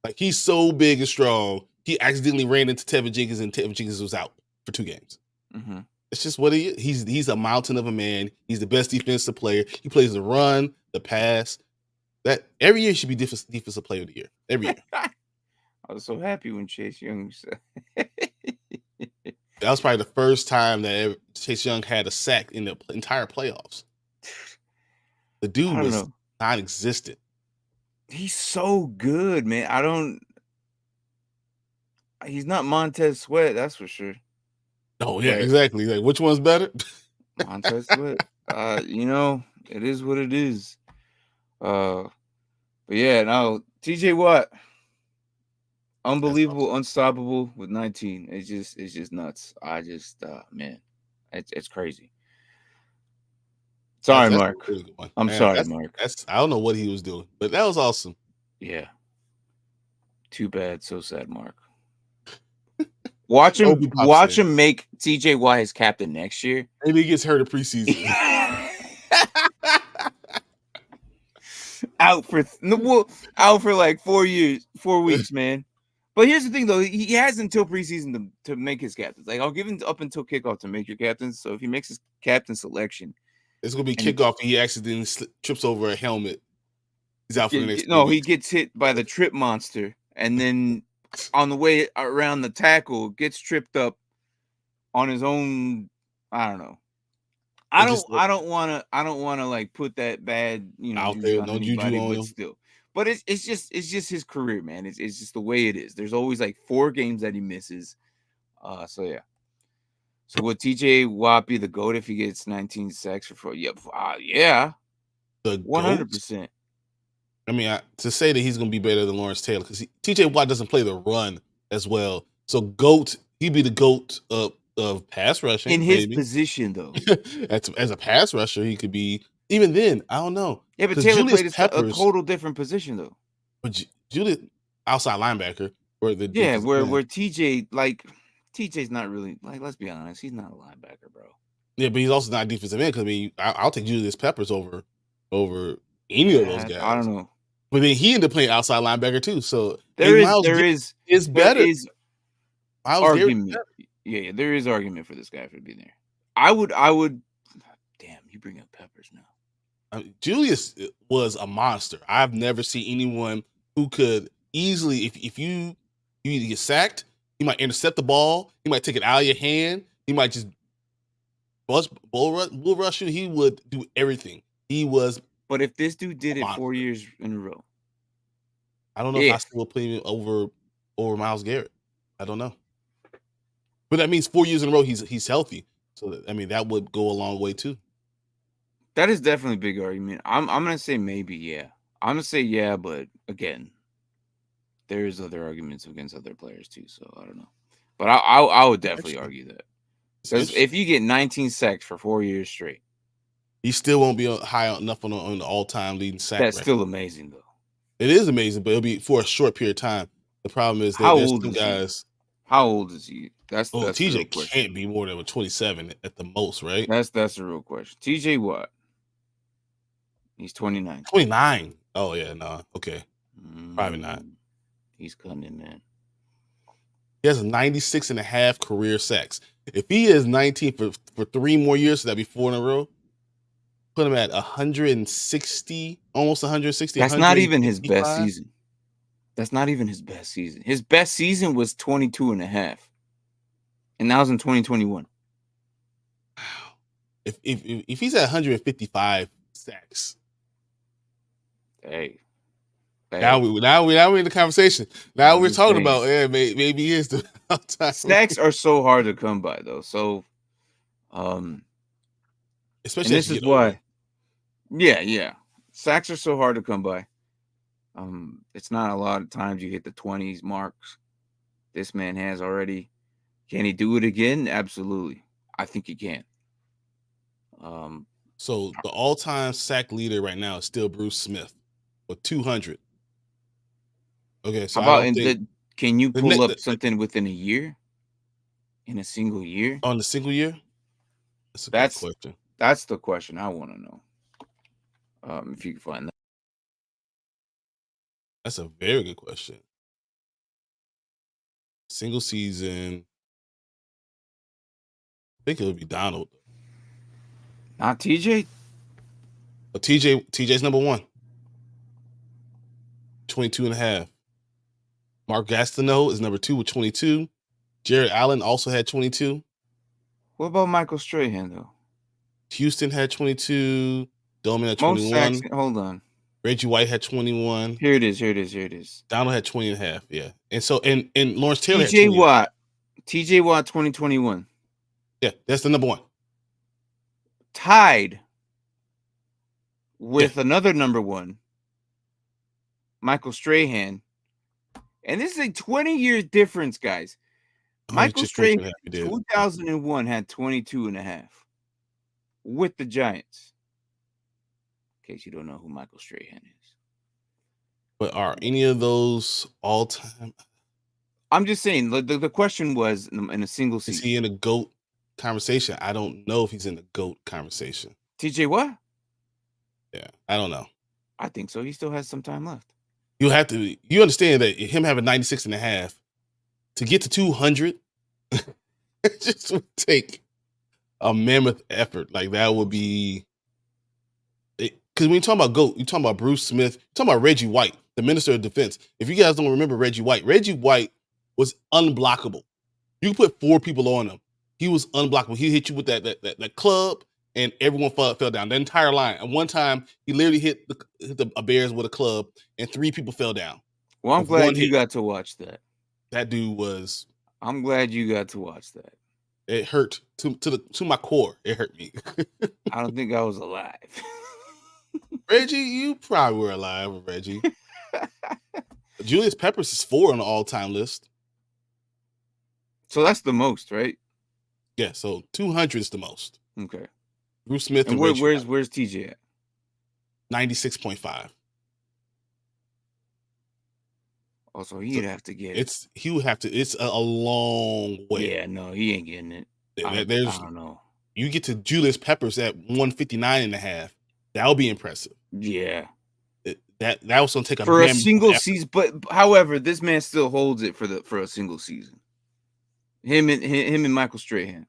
S1: Like, he's so big and strong, he accidentally ran into Tevin Jenkins, and Tevin Jenkins was out for 2 games.
S2: mm-hmm.
S1: It's just what he is. He's a mountain of a man. He's the best defensive player. He plays the run, the pass. That every year should be defensive player of the year. Every year.
S2: I was so happy when Chase Young said.
S1: That was probably the first time that Chase Young had a sack in the entire playoffs. The dude was non-existent.
S2: He's so good, man. He's not Montez Sweat, that's for sure.
S1: Oh yeah, exactly. Like, which one's better?
S2: Montez Sweat. It is what it is. But yeah, no, TJ Watt, unbelievable, awesome. Unstoppable with 19. It's just nuts. Man, it's crazy. Sorry, that's Mark. Really good one. I'm sorry, Mark.
S1: I don't know what he was doing, but that was awesome.
S2: Yeah. Too bad. So sad, Mark. Watch him make TJ Watt his captain next year.
S1: Maybe he gets hurt in preseason.
S2: out for like 4 weeks, man. But here's the thing, though. He has until preseason to make his captains. Like, I'll give him up until kickoff to make your captains. So if he makes his captain selection,
S1: it's gonna be kickoff. And he accidentally trips over a helmet. He's out for the next. No,
S2: he gets hit by the trip monster, and then on the way around the tackle, gets tripped up on his own. I don't know. I don't want to like put that bad,
S1: out there. No juju on him.
S2: But still. But it's just his career, man. It's just the way it is. There's always like 4 games that he misses. So yeah. So would TJ Watt be the GOAT if he gets 19 sacks for 4? Yep. Yeah.
S1: The
S2: 100%.
S1: I mean, to say that he's going to be better than Lawrence Taylor, because TJ Watt doesn't play the run as well. So GOAT, he'd be the GOAT of pass rushing.
S2: In his position, though.
S1: As a pass rusher, he could be. Even then, I don't know.
S2: Yeah, but Taylor played a total different position, though.
S1: But Julius, outside linebacker.
S2: Where TJ, like, TJ's not really, like, let's be honest, he's not a linebacker, bro.
S1: Yeah, but he's also not defensive end, because, I mean, I'll take Julius Peppers over any of those guys.
S2: I don't know.
S1: But then he ended up playing outside linebacker too. So
S2: there is
S1: better.
S2: Argument. Yeah, there is argument for this guy for being there. I would. Damn, you bring up Peppers now.
S1: Julius was a monster. I've never seen anyone who could easily, if you get sacked, he might intercept the ball. He might take it out of your hand. He might just bull rush you. He would do everything. He was.
S2: But if this dude did it 4 years in a row,
S1: I don't know if I still play him over Myles Garrett. I don't know. But that means 4 years in a row he's healthy. So that would go a long way too.
S2: That is definitely a big argument. I'm gonna say maybe, yeah. I'm gonna say yeah, but again, there's other arguments against other players too. So I don't know. But I would definitely argue that. Because if you get 19 sacks for 4 years straight,
S1: he still won't be high enough on the all-time leading sack.
S2: That's still amazing, though.
S1: It is amazing, but it'll be for a short period of time. The problem is that there's some guys.
S2: How old is he? That's
S1: TJ can't be more than 27 at the most, right?
S2: That's a real question. TJ Watt. He's 29.
S1: 29. Oh yeah, no. Okay. Probably not.
S2: He's cunning, man.
S1: He has 96.5 career sacks. If he is 19 for 3 more years, so that'd be 4 in a row. Put him at 160, almost 160.
S2: That's not even his best season. That's not even his best season. His best season was 22.5. And that was in 2021.
S1: Wow. if he's at 155 sacks,
S2: hey.
S1: Now we're in the conversation. Now we're talking
S2: saying.
S1: about maybe he is the all-time.
S2: Sacks are so hard to come by though. So
S1: especially
S2: and this is why. Yeah. Sacks are so hard to come by. It's not a lot of times you hit the 20s marks. This man has already. Can he do it again? Absolutely. I think he can.
S1: So the all-time sack leader right now is still Bruce Smith with 200. Okay, so
S2: how about can you pull up something within a year? In a single year?
S1: On the single year? That's a good question.
S2: That's the question I want to know. If you can find that.
S1: That's a very good question. Single season. I think it would be Donald.
S2: Not TJ?
S1: But TJ's number 1. 22 and a half. Mark Gastineau is number 2 with 22. Jared Allen also had 22.
S2: What about Michael Strahan, though?
S1: Houston had 22. Dolman had 21.
S2: Most sacks, hold on.
S1: Reggie White had 21.
S2: Here it is.
S1: Donald had 20 and a half, yeah. And so and Lawrence Taylor
S2: TJ Watt. TJ Watt 2021.
S1: Yeah, that's the number 1.
S2: Tied with another number 1, Michael Strahan. And this is a 20-year difference, guys. Michael Strahan 2001 had 22 and a half with the Giants. In case you don't know who Michael Strahan is.
S1: But are any of those all time?
S2: I'm just saying, the question was in a single season.
S1: Is he in a GOAT conversation? I don't know if he's in the GOAT conversation.
S2: TJ what?
S1: Yeah, I don't know.
S2: I think so. He still has some time left.
S1: You understand that him having 96 and a half to get to 200, it just would take a mammoth effort. Like that would be, because when you talk about GOAT, you're talking about Bruce Smith, you're talking about Reggie White, the Minister of Defense. If you guys don't remember Reggie White was unblockable. You could put 4 people on him. He was unblockable. He hit you with that club, and everyone fell down. The entire line. And one time, he literally hit the Bears with a club, and 3 people fell down.
S2: Well, I'm glad you got to watch that.
S1: That dude was.
S2: I'm glad you got to watch that.
S1: It hurt to my core. It hurt me.
S2: I don't think I was alive.
S1: Reggie, you probably were alive with Reggie. Julius Peppers is 4 on the all-time list.
S2: So that's the most, right?
S1: Yeah, so 200 is the most.
S2: Okay.
S1: Bruce Smith
S2: and where's TJ at?
S1: 96.5.
S2: Also, he'd have to get
S1: it. It's a long way.
S2: Yeah, no, he ain't getting it.
S1: I
S2: don't know.
S1: You get to Julius Peppers at 159 and a half. That would be impressive.
S2: Yeah.
S1: That was gonna take
S2: for a single season, but however, this man still holds it for a single season. Him and Michael Strahan,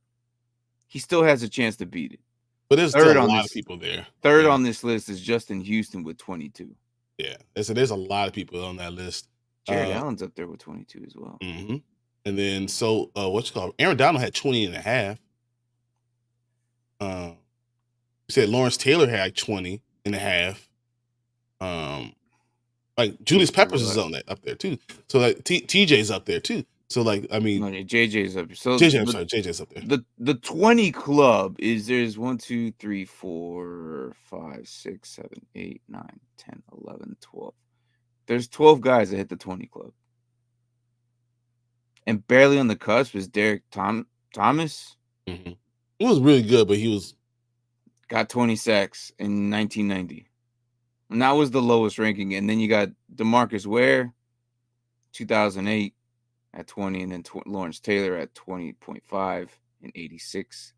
S2: he still has a chance to beat it.
S1: But there's still a lot of people there.
S2: Third on this list is Justin Houston with 22.
S1: Yeah, so there's a lot of people on that list.
S2: Jared Allen's up there with 22 as well.
S1: Mm-hmm. And then Aaron Donald had 20 and a half. You said Lawrence Taylor had like 20 and a half. Like Julius Peppers is on that up there too. So like TJ's up there too. So like I mean,
S2: JJ's up. So
S1: JJ's up there.
S2: The 20 club there's 1, 2, 3, 4, 5, 6, 7, 8, 9, 10, 11, 12. There's 12 guys that hit the 20 club. And barely on the cusp is Derek Thomas.
S1: Mm-hmm. He was really good, but he
S2: got 20 sacks in 1990. And that was the lowest ranking. And then you got DeMarcus Ware, 2008 at 20, and then Lawrence Taylor at 20.5 and 86.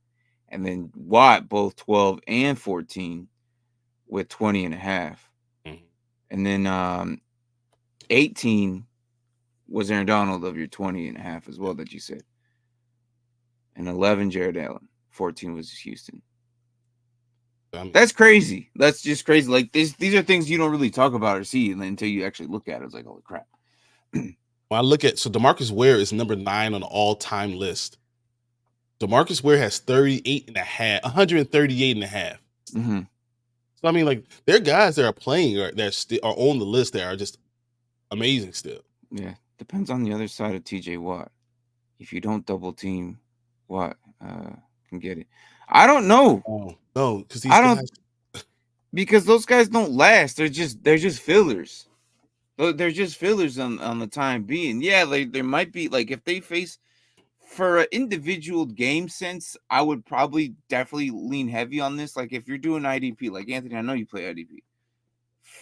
S2: And then Watt, both 12 and 14 with 20 and a half. Mm-hmm. And then 18 was Aaron Donald of your 20 and a half as well that you said. And 11, Jared Allen. 14 was Houston. That's crazy. That's just crazy. Like these are things you don't really talk about or see until you actually look at it. It's like, holy crap.
S1: When I look at DeMarcus Ware is number 9 on the all-time list. DeMarcus Ware has 38 and a half, 138 and a half.
S2: Mm-hmm.
S1: So I mean, like, there are guys that are playing or that are on the list that are just amazing still.
S2: Yeah, depends on the other side of TJ Watt. If you don't double team Watt, can get it. I don't know.
S1: Oh no, because these
S2: I don't
S1: guys.
S2: because those guys don't last. They're just fillers. They're just fillers on the time being. Yeah, there might be like if they face for an individual game sense, I would probably definitely lean heavy on this. Like if you're doing IDP, like Anthony, I know you play IDP.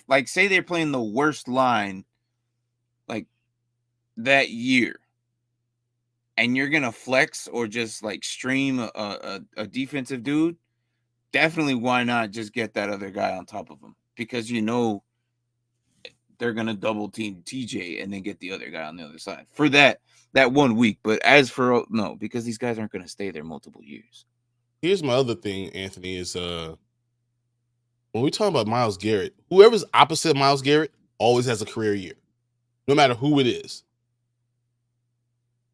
S2: Like say they're playing the worst line like that year, and you're gonna flex or just like stream a defensive dude. Definitely, why not just get that other guy on top of him because you know they're gonna double team TJ and then get the other guy on the other side for that 1 week. But as for no, because these guys aren't gonna stay there multiple years.
S1: Here's my other thing, Anthony, is when we talk about Myles Garrett, whoever's opposite Myles Garrett always has a career year, no matter who it is.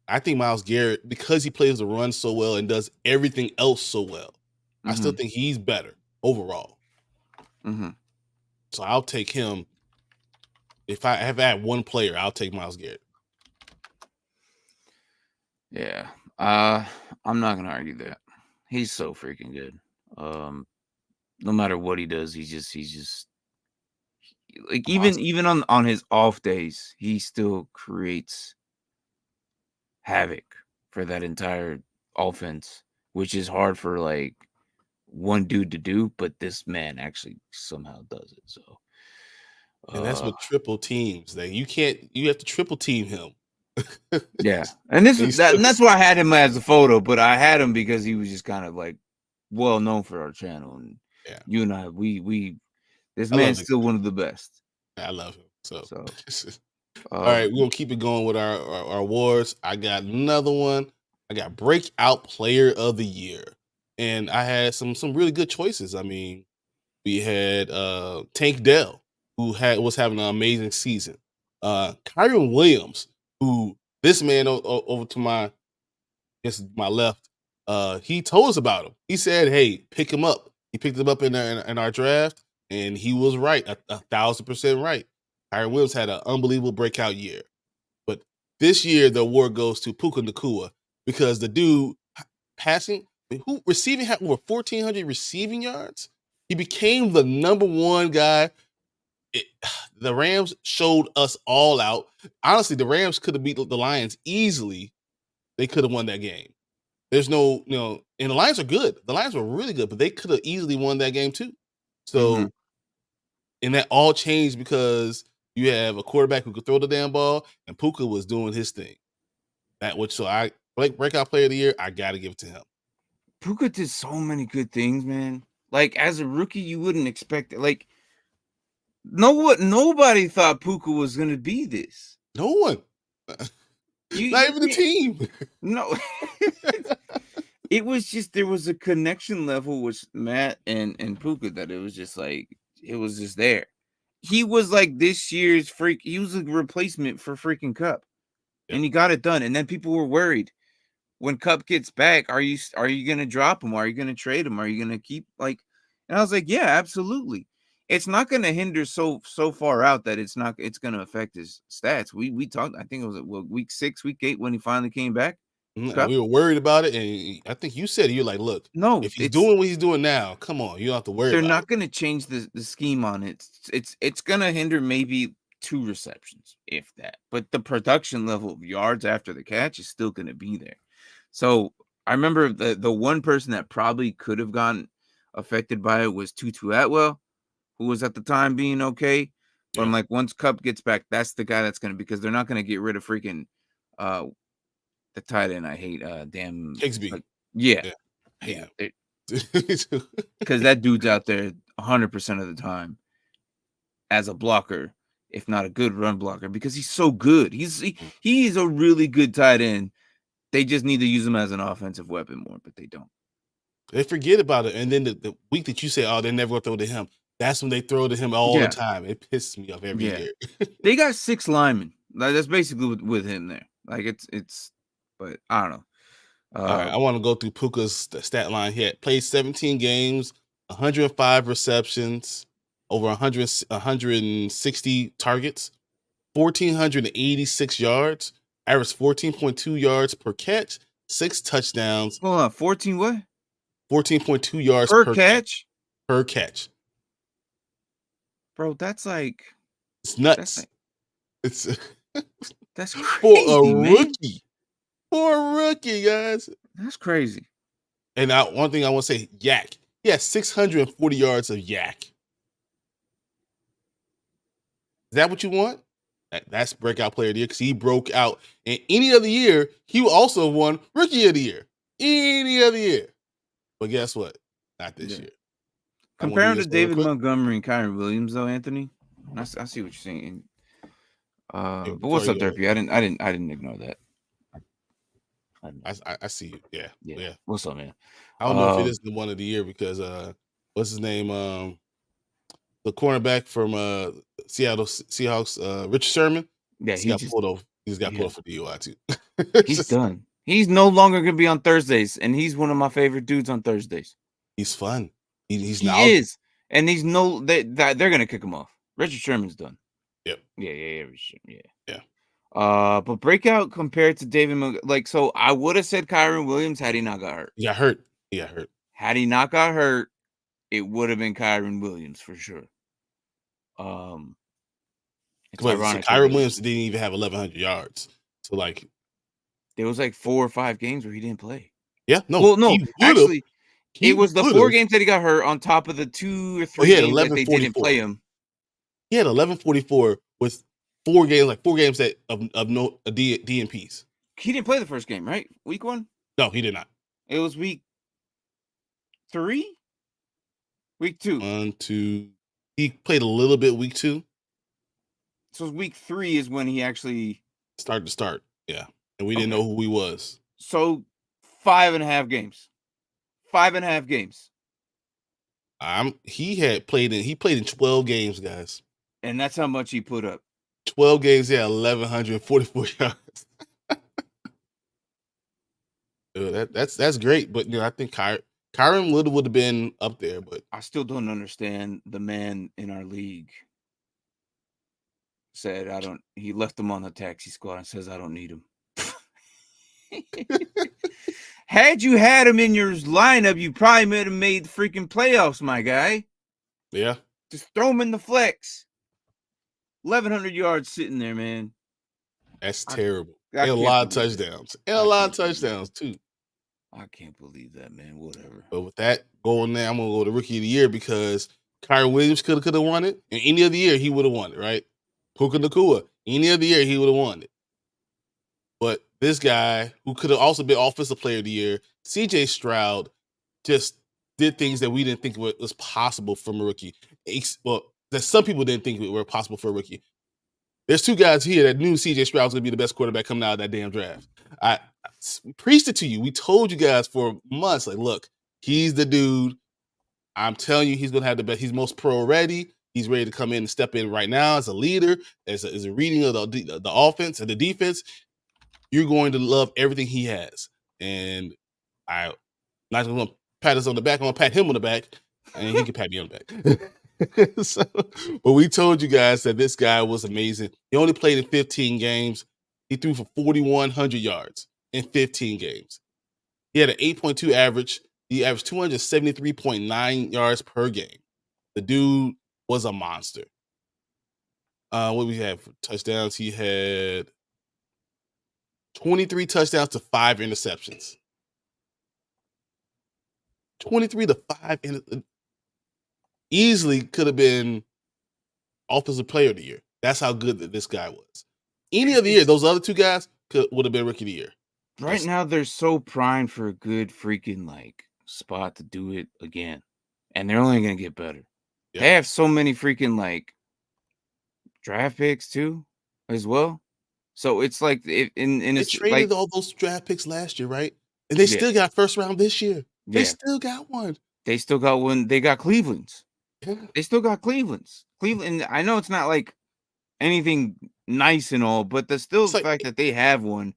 S1: I think Myles Garrett, because he plays the run so well and does everything else so well, I still think he's better overall.
S2: Mm-hmm.
S1: So I'll take him. If I have had one player, I'll take Myles Garrett.
S2: Yeah. I'm not gonna argue that. He's so freaking good. No matter what he does, he's just like even on his off days, he still creates havoc for that entire offense, which is hard for like one dude to do, but this man actually somehow does it. So
S1: And that's with triple teams. That you have to triple team him.
S2: yeah. And that's why I had him as a photo, but I had him because he was just kind of like well known for our channel. And
S1: yeah,
S2: you and I, we this man's still one of the best.
S1: I love him. So all right, we're gonna keep it going with our awards. I got another one. I got Breakout Player of the Year. And I had some really good choices. I mean, we had Tank Dell, who was having an amazing season. Kyron Williams, who this man over to my left, he told us about him. He said, "Hey, pick him up." He picked him up in our draft, and he was right, 1,000% right. Kyron Williams had an unbelievable breakout year, but this year the award goes to Puka Nacua because the dude passing, who receiving had over 1,400 receiving yards. He became the number one guy. The Rams showed us all out. Honestly, the Rams could have beat the Lions easily. They could have won that game. There's no, and the Lions are good. The Lions were really good, but they could have easily won that game too. So, and that all changed because you have a quarterback who could throw the damn ball, and Puka was doing his thing. Breakout Player of the Year, I got to give it to him.
S2: Puka did so many good things, man. Like as a rookie, you wouldn't expect it. Like nobody thought Puka was gonna be this.
S1: No one. Not even the team.
S2: No. It was just there was a connection level with Matt and Puka that it was just like it was just there. He was like this year's freak. He was a replacement for freaking Cup, and he got it done. And then people were worried when Cup gets back. Are you gonna drop him? Are you gonna trade him? Are you gonna keep like? And I was like, yeah, absolutely. It's not gonna hinder so far out that it's gonna affect his stats. We talked. I think it was week 6, week 8 when he finally came back.
S1: We were worried about it, and I think you said you're like, look,
S2: no,
S1: if he's doing what he's doing now, come on, you don't have to worry.
S2: They're
S1: about
S2: not going to change the scheme on it. It's going to hinder maybe 2 receptions, if that. But the production level of yards after the catch is still going to be there. So I remember the one person that probably could have gotten affected by it was Tutu Atwell, who was at the time being okay. But I'm like, once Cup gets back, that's the guy that's going to, because they're not going to get rid of freaking the tight end I hate, damn
S1: Higsby.
S2: Yeah. Because that dude's out there 100% of the time as a blocker, if not a good run blocker, because he's so good. He's a really good tight end. They just need to use him as an offensive weapon more, but they don't.
S1: They forget about it, and then the week that you say, "Oh, they're never going to throw to him," that's when they throw to him all the time. It pisses me off every year.
S2: They got 6 linemen. Like that's basically with him there. Like it's, but I don't know.
S1: All right, I want to go through Puka's stat line here. Played 17 games, 105 receptions, over 160 targets, 1,486 yards, averaged 14.2 yards per catch, 6 touchdowns.
S2: Hold on, 14 what?
S1: 14.2 yards
S2: Per
S1: per
S2: catch?
S1: Per catch.
S2: Bro, that's like
S1: It's nuts. It's
S2: that's
S1: for a
S2: crazy, man.
S1: rookie. For a rookie, guys.
S2: That's crazy.
S1: And one thing I want to say, yak. He has 640 yards of yak. Is that what you want? That's breakout player of the year because he broke out. And any other year, he also won rookie of the year. Any other year. But guess what? Not this year.
S2: Compare him to David Montgomery and Kyron Williams, though, Anthony. I see what you're saying. But what's up, Derpy? I didn't ignore that.
S1: I see you. Yeah.
S2: What's up, man?
S1: I don't know if it is the one of the year because what's his name? The cornerback from Seattle Seahawks, Richard Sherman.
S2: Yeah,
S1: he got pulled over. He's got pulled for DUI too.
S2: He's done. He's no longer gonna be on Thursdays, and he's one of my favorite dudes on Thursdays.
S1: He's fun. He
S2: is, and they're gonna kick him off. Richard Sherman's done.
S1: Yep.
S2: Yeah. But breakout compared to David, so I would have said Kyron Williams had he not got hurt.
S1: He got hurt.
S2: Had he not got hurt, it would have been Kyron Williams for sure.
S1: It's ironic. So Kyron Williams didn't even have 1,100 yards. So
S2: there was 4 or 5 games where he didn't play.
S1: Yeah, no.
S2: Well, no, actually, it was the 4 games that he got hurt on top of the 2 or 3 games that they didn't play him.
S1: He had 1144 with 4 games that of no DNPs.
S2: He didn't play the first game, right? Week 1?
S1: No, he did not.
S2: It was week 3? Week 2.
S1: 1, 2. He played a little bit week 2.
S2: So week 3 is when he actually
S1: started. Yeah. And we didn't know who he was.
S2: So 5.5 games. 5.5 games.
S1: He played in 12 games, guys.
S2: And that's how much he put up.
S1: 12 games, 1,144 yards. That's great, but I think Kyron would have been up there, but
S2: I still don't understand the man in our league said he left him on the taxi squad and says I don't need him. Had you had him in your lineup, you probably might have made the freaking playoffs, my guy.
S1: Yeah.
S2: Just throw him in the flex. 1,100 yards sitting there, man.
S1: That's terrible. And a lot of touchdowns. And a lot of touchdowns, too.
S2: I can't believe that, man. Whatever.
S1: But with that going there, I'm going to go to Rookie of the Year because Kyron Williams could have won it. And any other year, he would have won it, right? Puka Nacua, any other year, he would have won it. But this guy, who could have also been Offensive Player of the Year, C.J. Stroud, just did things that we didn't think was possible from a rookie. Well, that some people didn't think were possible for a rookie. There's 2 guys here that knew C.J. Stroud was going to be the best quarterback coming out of that damn draft. I preached it to you. We told you guys for months, look, he's the dude. I'm telling you, he's going to have the best. He's most pro ready. He's ready to come in and step in right now as a leader, as a reading of the offense and the defense. You're going to love everything he has. And I'm not going to pat us on the back. I'm going to pat him on the back, and he can pat me on the back. But we told you guys that this guy was amazing. He only played in 15 games. He threw for 4,100 yards in 15 games. He had an 8.2 average. He averaged 273.9 yards per game. The dude was a monster. What do we have for touchdowns? He had 23 touchdowns to 5 interceptions. 23 to 5 easily could have been Offensive Player of the Year. That's how good that this guy was. Any other year, those other 2 guys would have been Rookie of the Year.
S2: Right now, they're so primed for a good freaking spot to do it again, and they're only gonna get better. Yeah. They have so many freaking draft picks too, as well. So it's they
S1: traded all those draft picks last year, right? And they still got first round this year. They still got one.
S2: They still got one. They got Cleveland's.
S1: Yeah.
S2: They still got Cleveland's. Cleveland. I know it's not anything nice and all, but the fact that they have one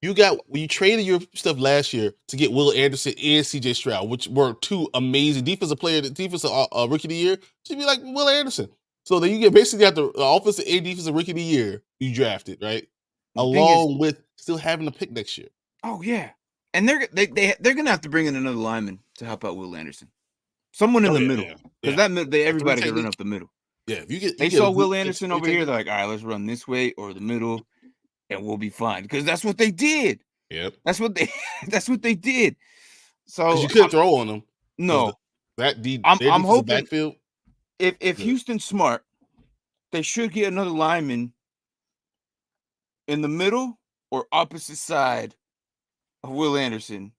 S1: you traded your stuff last year to get Will Anderson and CJ Stroud, which were two amazing defensive rookie of the year. Should be like Will Anderson. So then you get basically got the offensive and defensive rookie of the year you drafted, right?
S2: The thing is,
S1: Along with still having a pick next year.
S2: oh yeah, and they're gonna have to bring in another lineman to help out Will Anderson. Someone in the middle, because everybody can run up the middle.
S1: Yeah, if you get
S2: they saw Will Anderson over here, they're like, all right, let's run this way or the middle, and we'll be fine. Because that's what they did.
S1: Yep,
S2: that's what they did. So
S1: you couldn't throw on them.
S2: No,
S1: I'm hoping backfield.
S2: If Houston's smart, they should get another lineman in the middle or opposite side of Will Anderson,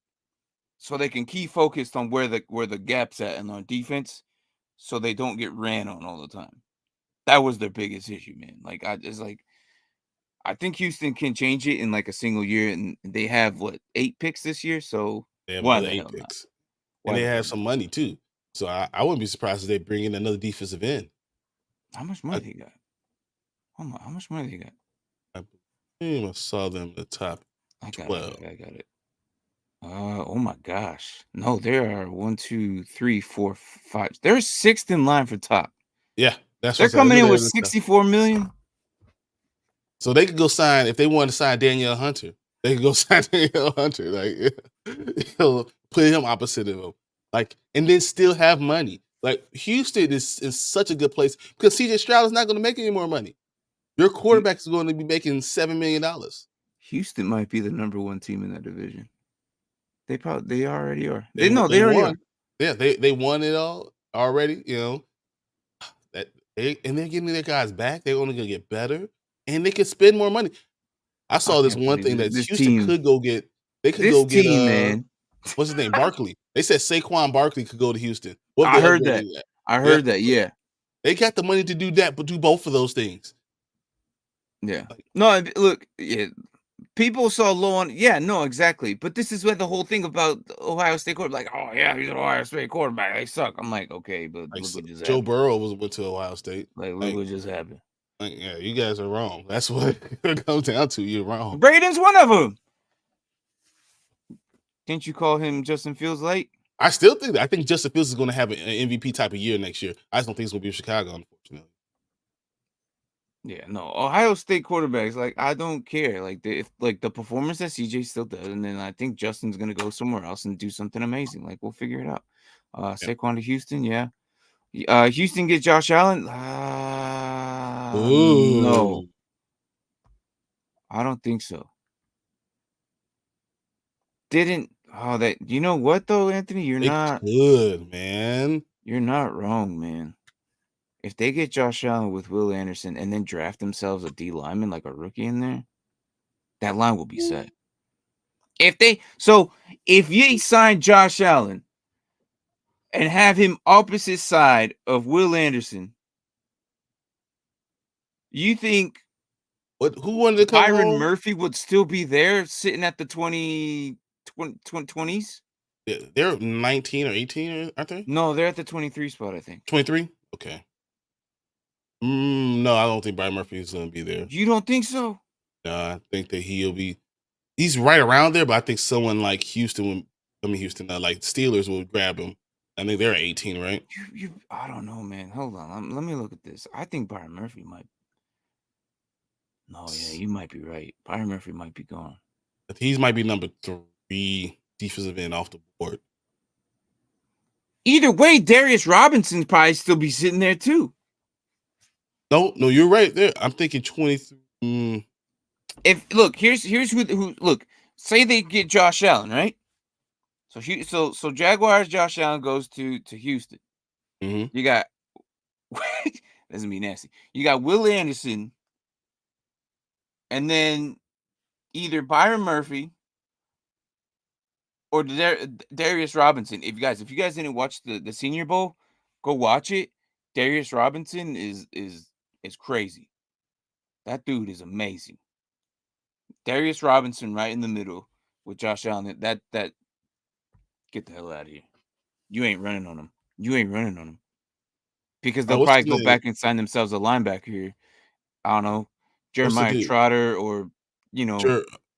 S2: so they can keep focused on where the gap's at and on defense, so they don't get ran on all the time. That was their biggest issue, man. Like I think Houston can change it in like a single year, and they have 8 picks this year. So
S1: they have
S2: why
S1: another
S2: the
S1: 8
S2: hell not?
S1: picks, and they have some money too. So I wouldn't be surprised if they bring in another defensive end.
S2: How much money they got? How much money they got?
S1: I saw them at the top.
S2: I got it. Oh my gosh. No, there are 1, 2, 3, 4, 5. They're 6th in line for top.
S1: Yeah, that's
S2: they're coming in with 64 million.
S1: So they could go sign, if they want to sign Danielle Hunter, they could go sign Danielle Hunter. Like, put him opposite of him. Like, and then still have money. Like, Houston is in such a good place because CJ Stroud is not going to make any more money. Your quarterback is going to be making $7 million.
S2: Houston might be the number 1 team in that division. They already are.
S1: They
S2: already
S1: won.
S2: Are.
S1: Yeah, they won it all already. You know, and they're getting their guys back. They're only going to get better, and they can spend more money. I saw this one thing that Houston could go get. They could go get
S2: man.
S1: What's his name? Barkley. They said Saquon Barkley could go to Houston.
S2: I heard that. I heard that. Yeah,
S1: they got the money to do that, but do both of those things.
S2: Yeah. No, look. Yeah. People saw low on, no, exactly. But this is where the whole thing about Ohio State quarterback, like, oh yeah, he's an Ohio State quarterback. They suck. I'm like, okay, but
S1: like,
S2: look what just
S1: Joe
S2: happened.
S1: Burrow went to Ohio State.
S2: Like, look what just happened.
S1: Like, yeah, you guys are wrong. That's what it comes down to. You're wrong.
S2: Braden's one of them. Didn't you call him Justin Fields late?
S1: I still think that. I think Justin Fields is going to have an MVP type of year next year. I just don't think it's going to be in Chicago, unfortunately.
S2: Yeah, no. Ohio State quarterbacks, like, I don't care. Like, the performance that CJ still does, and then I think Justin's gonna go somewhere else and do something amazing. Like, we'll figure it out. Saquon to Houston, yeah. Houston get Josh Allen. No, I don't think so. You know what though, Anthony? You're not
S1: good, man.
S2: You're not wrong, man. If they get Josh Allen with Will Anderson and then draft themselves a D lineman like a rookie in there, that line will be set. If you sign Josh Allen and have him opposite side of Will Anderson, you think
S1: who wanted to come
S2: Byron
S1: home?
S2: Murphy would still be there sitting at the 20s?
S1: Yeah, they're 19 or 18, aren't they?
S2: No, they're at the 23 spot, I think.
S1: 23? Okay. No, I don't think Byron Murphy is going to be there.
S2: You don't think so?
S1: No, I think that he's right around there, but I think someone like Houston, like Steelers will grab him. I think they're 18, right?
S2: I don't know, man. Hold on. Let me look at this. I think Byron Murphy might. No, yeah, you might be right. Byron Murphy might be gone.
S1: He might be number 3 defensive end off the board.
S2: Either way, Darius Robinson probably still be sitting there too.
S1: No, you're right there. I'm thinking 23.
S2: Here's who look. Say they get Josh Allen, right? So Jaguars Josh Allen goes to Houston.
S1: Mm-hmm.
S2: You got doesn't be nasty. You got Will Anderson, and then either Byron Murphy or Darius Robinson. If you guys didn't watch the Senior Bowl, go watch it. Darius Robinson is crazy. That dude is amazing. Darius Robinson right in the middle with Josh Allen. That get the hell out of here. You ain't running on him. Because they'll probably go back and sign themselves a linebacker here. I don't know, Jeremiah Trotter or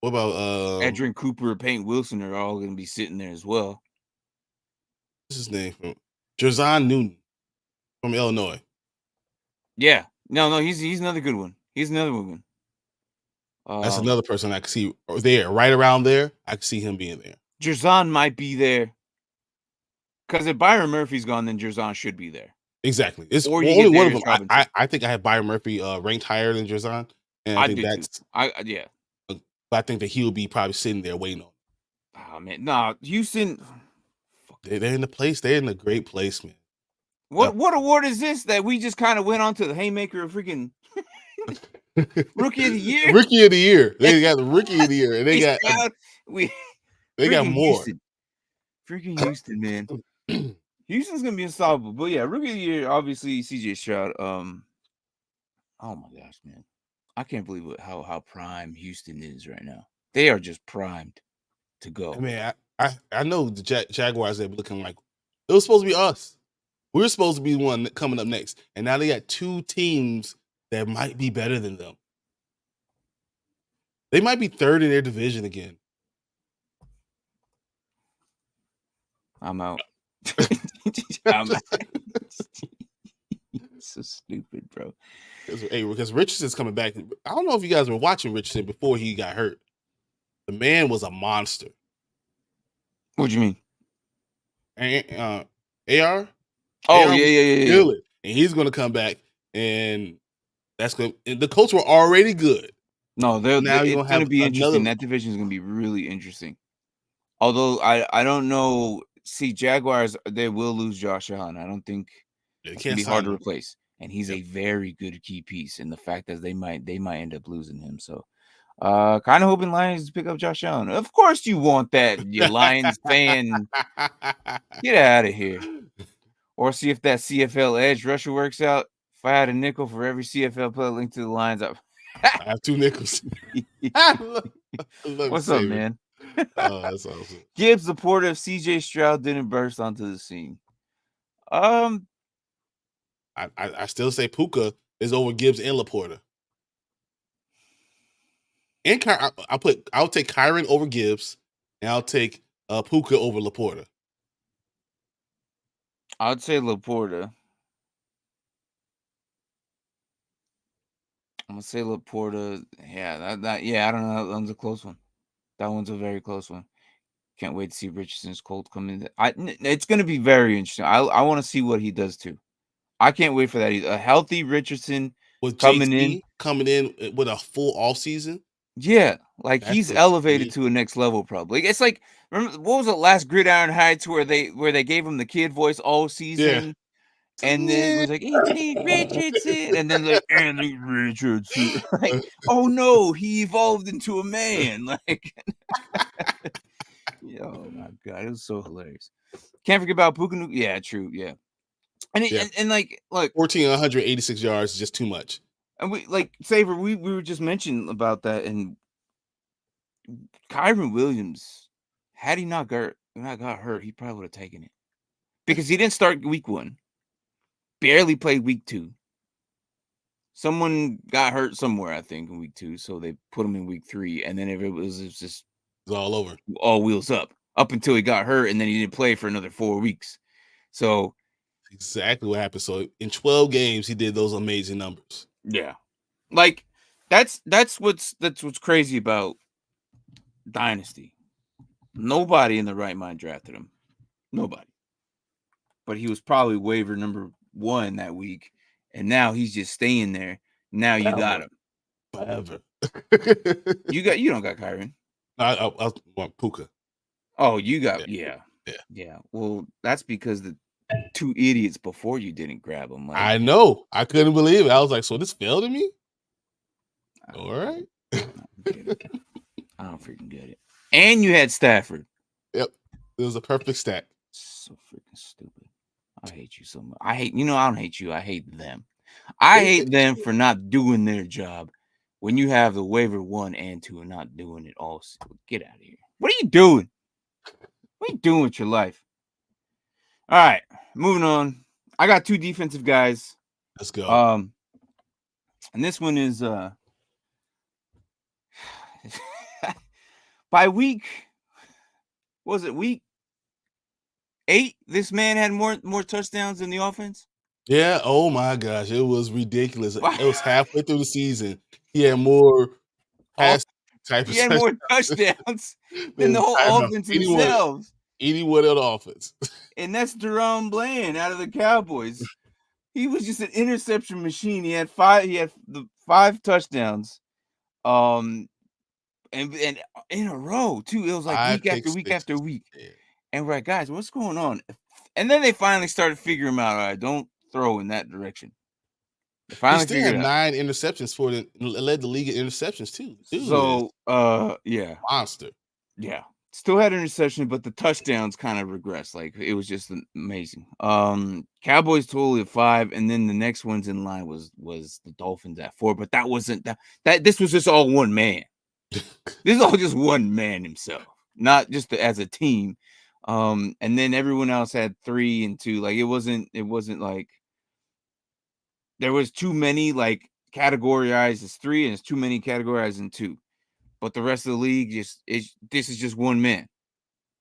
S1: What about
S2: Edrin Cooper, Payne Wilson are all going to be sitting there as well.
S1: What's his name from Jerzon Newton from Illinois?
S2: Yeah, no, he's another good one. He's another one.
S1: That's another person I could see there, right around there. I could see him being there.
S2: Jerzon might be there because if Byron Murphy's gone, then Jerzon should be there.
S1: Exactly. It's
S2: or you
S1: only
S2: get
S1: one of
S2: Darius
S1: them.
S2: Robinson.
S1: I think I have Byron Murphy ranked higher than Jerzon, and I think that's.
S2: Too.
S1: But I think that he'll be probably sitting there waiting on.
S2: Oh man, nah, Houston.
S1: They're in the place. They're in a great place, man.
S2: What award is this that we just kind of went on to the haymaker of freaking rookie of the year?
S1: Rookie of the year. They got the rookie of the year, and they got they got more.
S2: Freaking Houston, man. Houston's gonna be unstoppable. But yeah, rookie of the year, obviously CJ Stroud. Oh my gosh, man. I can't believe how prime Houston is right now. They are just primed to go.
S1: I mean, I know the Jaguars are looking like it was supposed to be us. We were supposed to be the one coming up next, and now they got two teams that might be better than them. They might be third in their division again.
S2: I'm out. I'm out. So stupid, bro.
S1: Because Richardson's coming back. I don't know if you guys were watching Richardson before he got hurt. The man was a monster.
S2: What do you mean?
S1: AR?
S2: Oh, yeah.
S1: Good. And he's going to come back, and that's going. The Colts were already good.
S2: No, it's going to be interesting. That division is going to be really interesting. Although I don't know. See, Jaguars, they will lose Josh Allen. I don't think it's going to be hard to replace. And he's a very good key piece. And the fact that they might end up losing him. So, kind of hoping Lions pick up Josh Allen. Of course you want that, you Lions fan. Get out of here. Or see if that CFL edge rusher works out. If I had a nickel for every CFL player linked to the Lions, I
S1: have 2 nickels.
S2: What's up, man?
S1: Oh, that's awesome.
S2: Gibbs, Laporta, if CJ Stroud didn't burst onto the scene. I
S1: still say Puka is over Gibbs and Laporta. And I'll take Kyron over Gibbs, and I'll take Puka over Laporta.
S2: I'd say Laporta. I'm gonna say Laporta. Yeah, I don't know. That one's a close one. That one's a very close one. Can't wait to see Richardson's Colt come in. It's gonna be very interesting. I want to see what he does too. I can't wait for that. A healthy Richardson
S1: with coming in with a full off season.
S2: Yeah, like he's elevated to a next level. Probably it's like, remember what was it, last Gridiron Heights where they gave him the kid voice all season, and then it was like Anthony Richardson, and then like Anthony Richardson, like oh no, he evolved into a man. Like, oh my god, it was so hilarious. Can't forget about Puka. Yeah, true. Yeah, and like look,
S1: 1,486 yards is just too much.
S2: And we like Saver, we were just mentioning about that, and Kyron Williams, had he not got hurt, he probably would have taken it because he didn't start week 1, barely played week 2. Someone got hurt somewhere, I think, in week 2, so they put him in week 3, and then it was just
S1: all over,
S2: all wheels up until he got hurt, and then he didn't play for another 4 weeks. So
S1: exactly what happened. So in 12 games, he did those amazing numbers.
S2: Yeah, like that's what's crazy about Dynasty. Nobody in the right mind drafted him. Nobody. But he was probably waiver number 1 that week, and now he's just staying there. Now you got him.
S1: Forever.
S2: You don't got Kyron.
S1: I want Puka.
S2: Oh, you got yeah. Well, that's because the 2 idiots before you didn't grab him. Like,
S1: I know. I couldn't believe it. I was like, so this failed to me? All right.
S2: I don't freaking get it. And you had Stafford.
S1: Yep. It was a perfect stack.
S2: So freaking stupid. I hate you so much. I don't hate you. I hate them. I hate them for not doing their job when you have the waiver 1 and 2 and not doing it all. Get out of here. What are you doing? What are you doing with your life? All right, moving on. I got 2 defensive guys.
S1: Let's go.
S2: And this one is by week, what was it week 8? This man had more touchdowns than the offense.
S1: Yeah. Oh my gosh, it was ridiculous. It was halfway through the season. He had more
S2: Oh,
S1: pass type of
S2: he had more touchdowns than the
S1: than
S2: whole
S1: type of
S2: offense
S1: anyone
S2: themselves.
S1: anyone on the offense.
S2: And that's Deron Bland out of the Cowboys. He was just an interception machine. He had the 5 touchdowns. And in a row too. It was like
S1: 5
S2: week
S1: pick
S2: after week after
S1: sixes.
S2: week.
S1: Yeah.
S2: And we're like, guys, what's going on? And then they finally started figuring him out. All right, don't throw in that direction. They
S1: He
S2: finally
S1: still
S2: figured
S1: had
S2: it out.
S1: 9 interceptions for the led the league in interceptions too. Dude is
S2: So yeah.
S1: monster.
S2: Yeah. Still had interception, but the touchdowns kind of regressed. Like it was just amazing. Cowboys totally at 5, and then the next ones in line was the Dolphins at 4. But that wasn't that this was just all one man. This is all just one man himself, not just as a team. And then everyone else had 3 and 2. Like it wasn't like there was too many like categorized as 3 and it's too many categorized in 2. But the rest of the league this is just one man.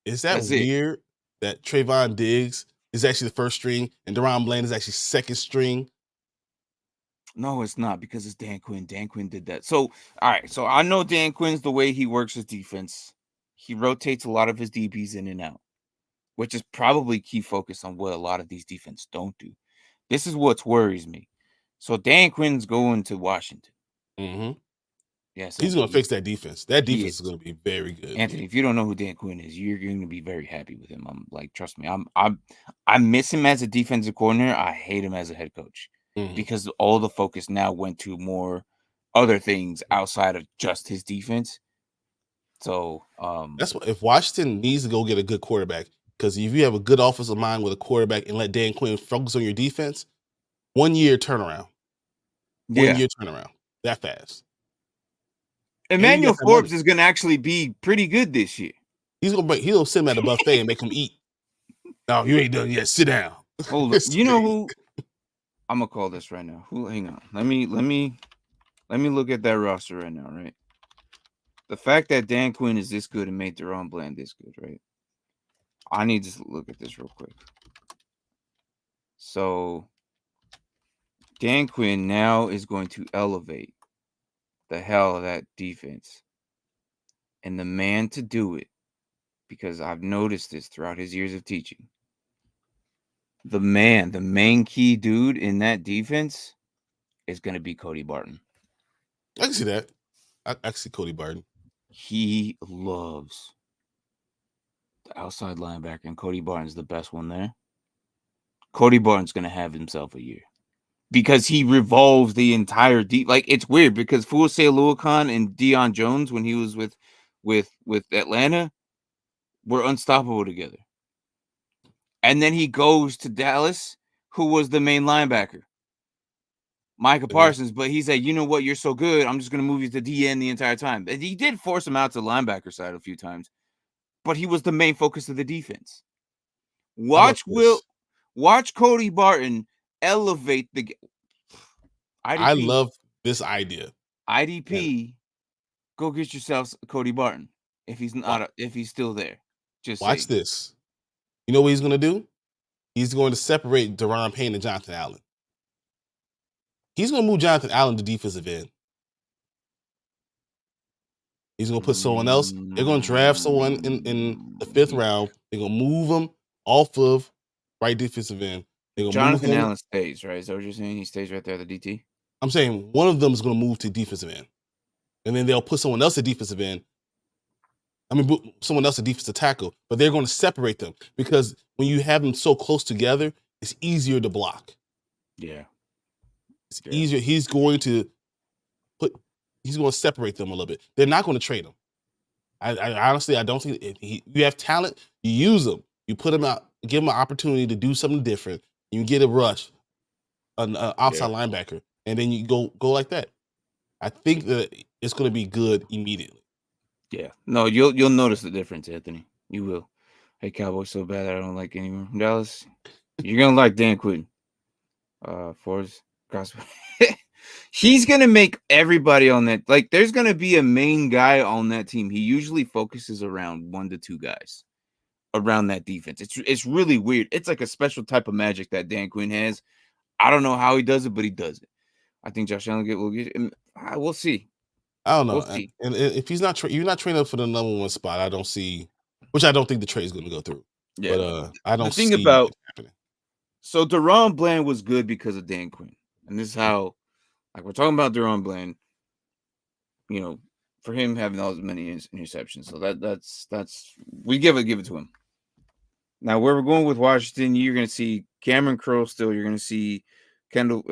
S1: Is that
S2: That's it.
S1: weird that Trayvon Diggs is actually the first string and Deron Bland is actually second string?
S2: No, it's not because it's Dan Quinn. Dan Quinn did that. So, all right. So I know Dan Quinn's the way he works his defense. He rotates a lot of his DBs in and out, which is probably key focus on what a lot of these defense don't do. This is what worries me. So Dan Quinn's going to Washington.
S1: Mm-hmm.
S2: Yes,
S1: He's
S2: Anthony,
S1: going to fix that defense. That
S2: he
S1: defense is going to be very good.
S2: Anthony, if you don't know who Dan Quinn is, you're going to be very happy with him. I'm like, trust me, I miss him as a defensive coordinator. I hate him as a head coach because all the focus now went to more other things outside of just his defense. So
S1: that's what if Washington needs to go get a good quarterback, because if you have a good offensive mind with a quarterback and let Dan Quinn focus on your defense, 1 year turnaround. 1 year turnaround. That fast.
S2: Emmanuel Forbes is going to actually be pretty good this year.
S1: He'll send him at the buffet and make him eat. No, you ain't done yet. Sit down.
S2: Hold on. You know who? I'm gonna call this right now. Who? Hang on. Let me look at that roster right now. Right. The fact that Dan Quinn is this good and made Deron Bland this good, right? I need to look at this real quick. So Dan Quinn now is going to elevate the hell of that defense. And the man to do it, because I've noticed this throughout his years of teaching, the main key dude in that defense is going to be Cody Barton.
S1: I can see that. I can see Cody Barton.
S2: He loves the outside linebacker, and Cody Barton's the best one there. Cody Barton's going to have himself a year because he revolves the entire deep. Like it's weird because Fuasea Luakon and Deion Jones, when he was with Atlanta, were unstoppable together. And then he goes to Dallas, who was the main linebacker, Micah Parsons. But he said, you know what? You're so good. I'm just going to move you to DN the entire time. And he did force him out to the linebacker side a few times, but he was the main focus of the defense. Watch Cody Barton elevate the IDP.
S1: I love this idea.
S2: IDP, go get yourself Cody Barton if he's not if he's still there. Just
S1: watch this. You know what he's going to do? He's going to separate Deron Payne and Jonathan Allen. He's going to move Jonathan Allen to defensive end. He's going to put someone else. They're going to draft someone in the 5th round. They're going to move him off of right defensive end. They're going to
S2: Jonathan
S1: move him.
S2: Allen stays, right? Is that what you're saying? He stays right there at the DT?
S1: I'm saying one of them is going to move to defensive end. And then they'll put someone else at defensive end. I mean, someone else at defensive tackle. But they're going to separate them because when you have them so close together, it's easier to block.
S2: Yeah.
S1: It's easier. He's going to separate them a little bit. They're not going to trade him. I honestly, I don't think you have talent, you use them. You put them out, give them an opportunity to do something different. You get a rush, an outside linebacker, and then you go like that. I think that it's going to be good immediately.
S2: Yeah. No, you'll notice the difference, Anthony. You will. Hey, Cowboys so bad I don't like anyone from Dallas. You're going to like Dan Quinn. Forrest Gospel. He's gonna make everybody on that, like, there's gonna be a main guy on that team. He usually focuses around 1 to 2 guys around that defense. It's really weird. It's like a special type of magic that Dan Quinn has. I don't know how he does it, but he does it. I think Josh Allen will get. We'll see.
S1: I don't know.
S2: We'll see.
S1: And if he's not, you're not training up for the number 1 spot. I don't see, which I don't think the trade is going to go through.
S2: Yeah.
S1: But I
S2: The
S1: don't
S2: thing
S1: see
S2: about
S1: it happening.
S2: so Deron Bland was good because of Dan Quinn, and this is how, like, we're talking about Deron Bland. You know, for him having all as many interceptions, so that's we give it to him. Now, where we're going with Washington, you're going to see Cameron Crowe still. You're going to see Kendall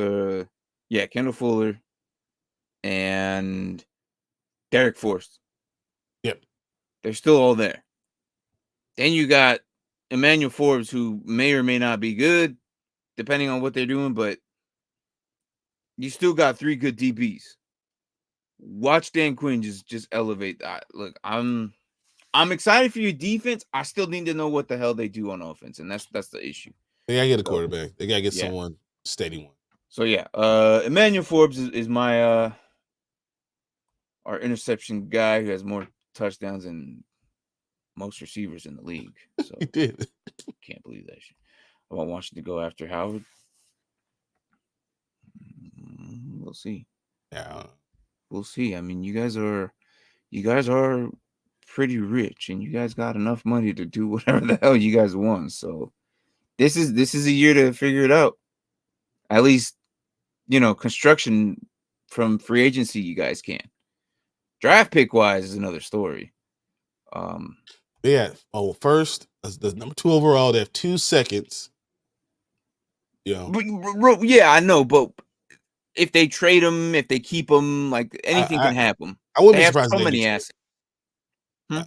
S2: Fuller and Derek Forrest.
S1: Yep.
S2: They're still all there. Then you got Emmanuel Forbes, who may or may not be good, depending on what they're doing, but you still got 3 good DBs. Watch Dan Quinn just elevate that. Look, I'm excited for your defense. I still need to know what the hell they do on offense, and that's the issue.
S1: They gotta get a quarterback. They gotta get someone steady one.
S2: So yeah, Emmanuel Forbes is my our interception guy who has more touchdowns than most receivers in the league. So
S1: He did.
S2: Can't believe that shit. I want Washington to go after Howard. We'll see.
S1: Yeah.
S2: We'll see. I mean, you guys are pretty rich, and you guys got enough money to do whatever the hell you guys want. So this is a year to figure it out. At least, construction from free agency, you guys can. Draft pick wise is another story.
S1: First, the number 2 overall. They have 2 seconds.
S2: Yeah, I know, but if they trade them, if they keep them, like, anything can happen.
S1: I wouldn't
S2: be
S1: surprised.
S2: So many assets.
S1: I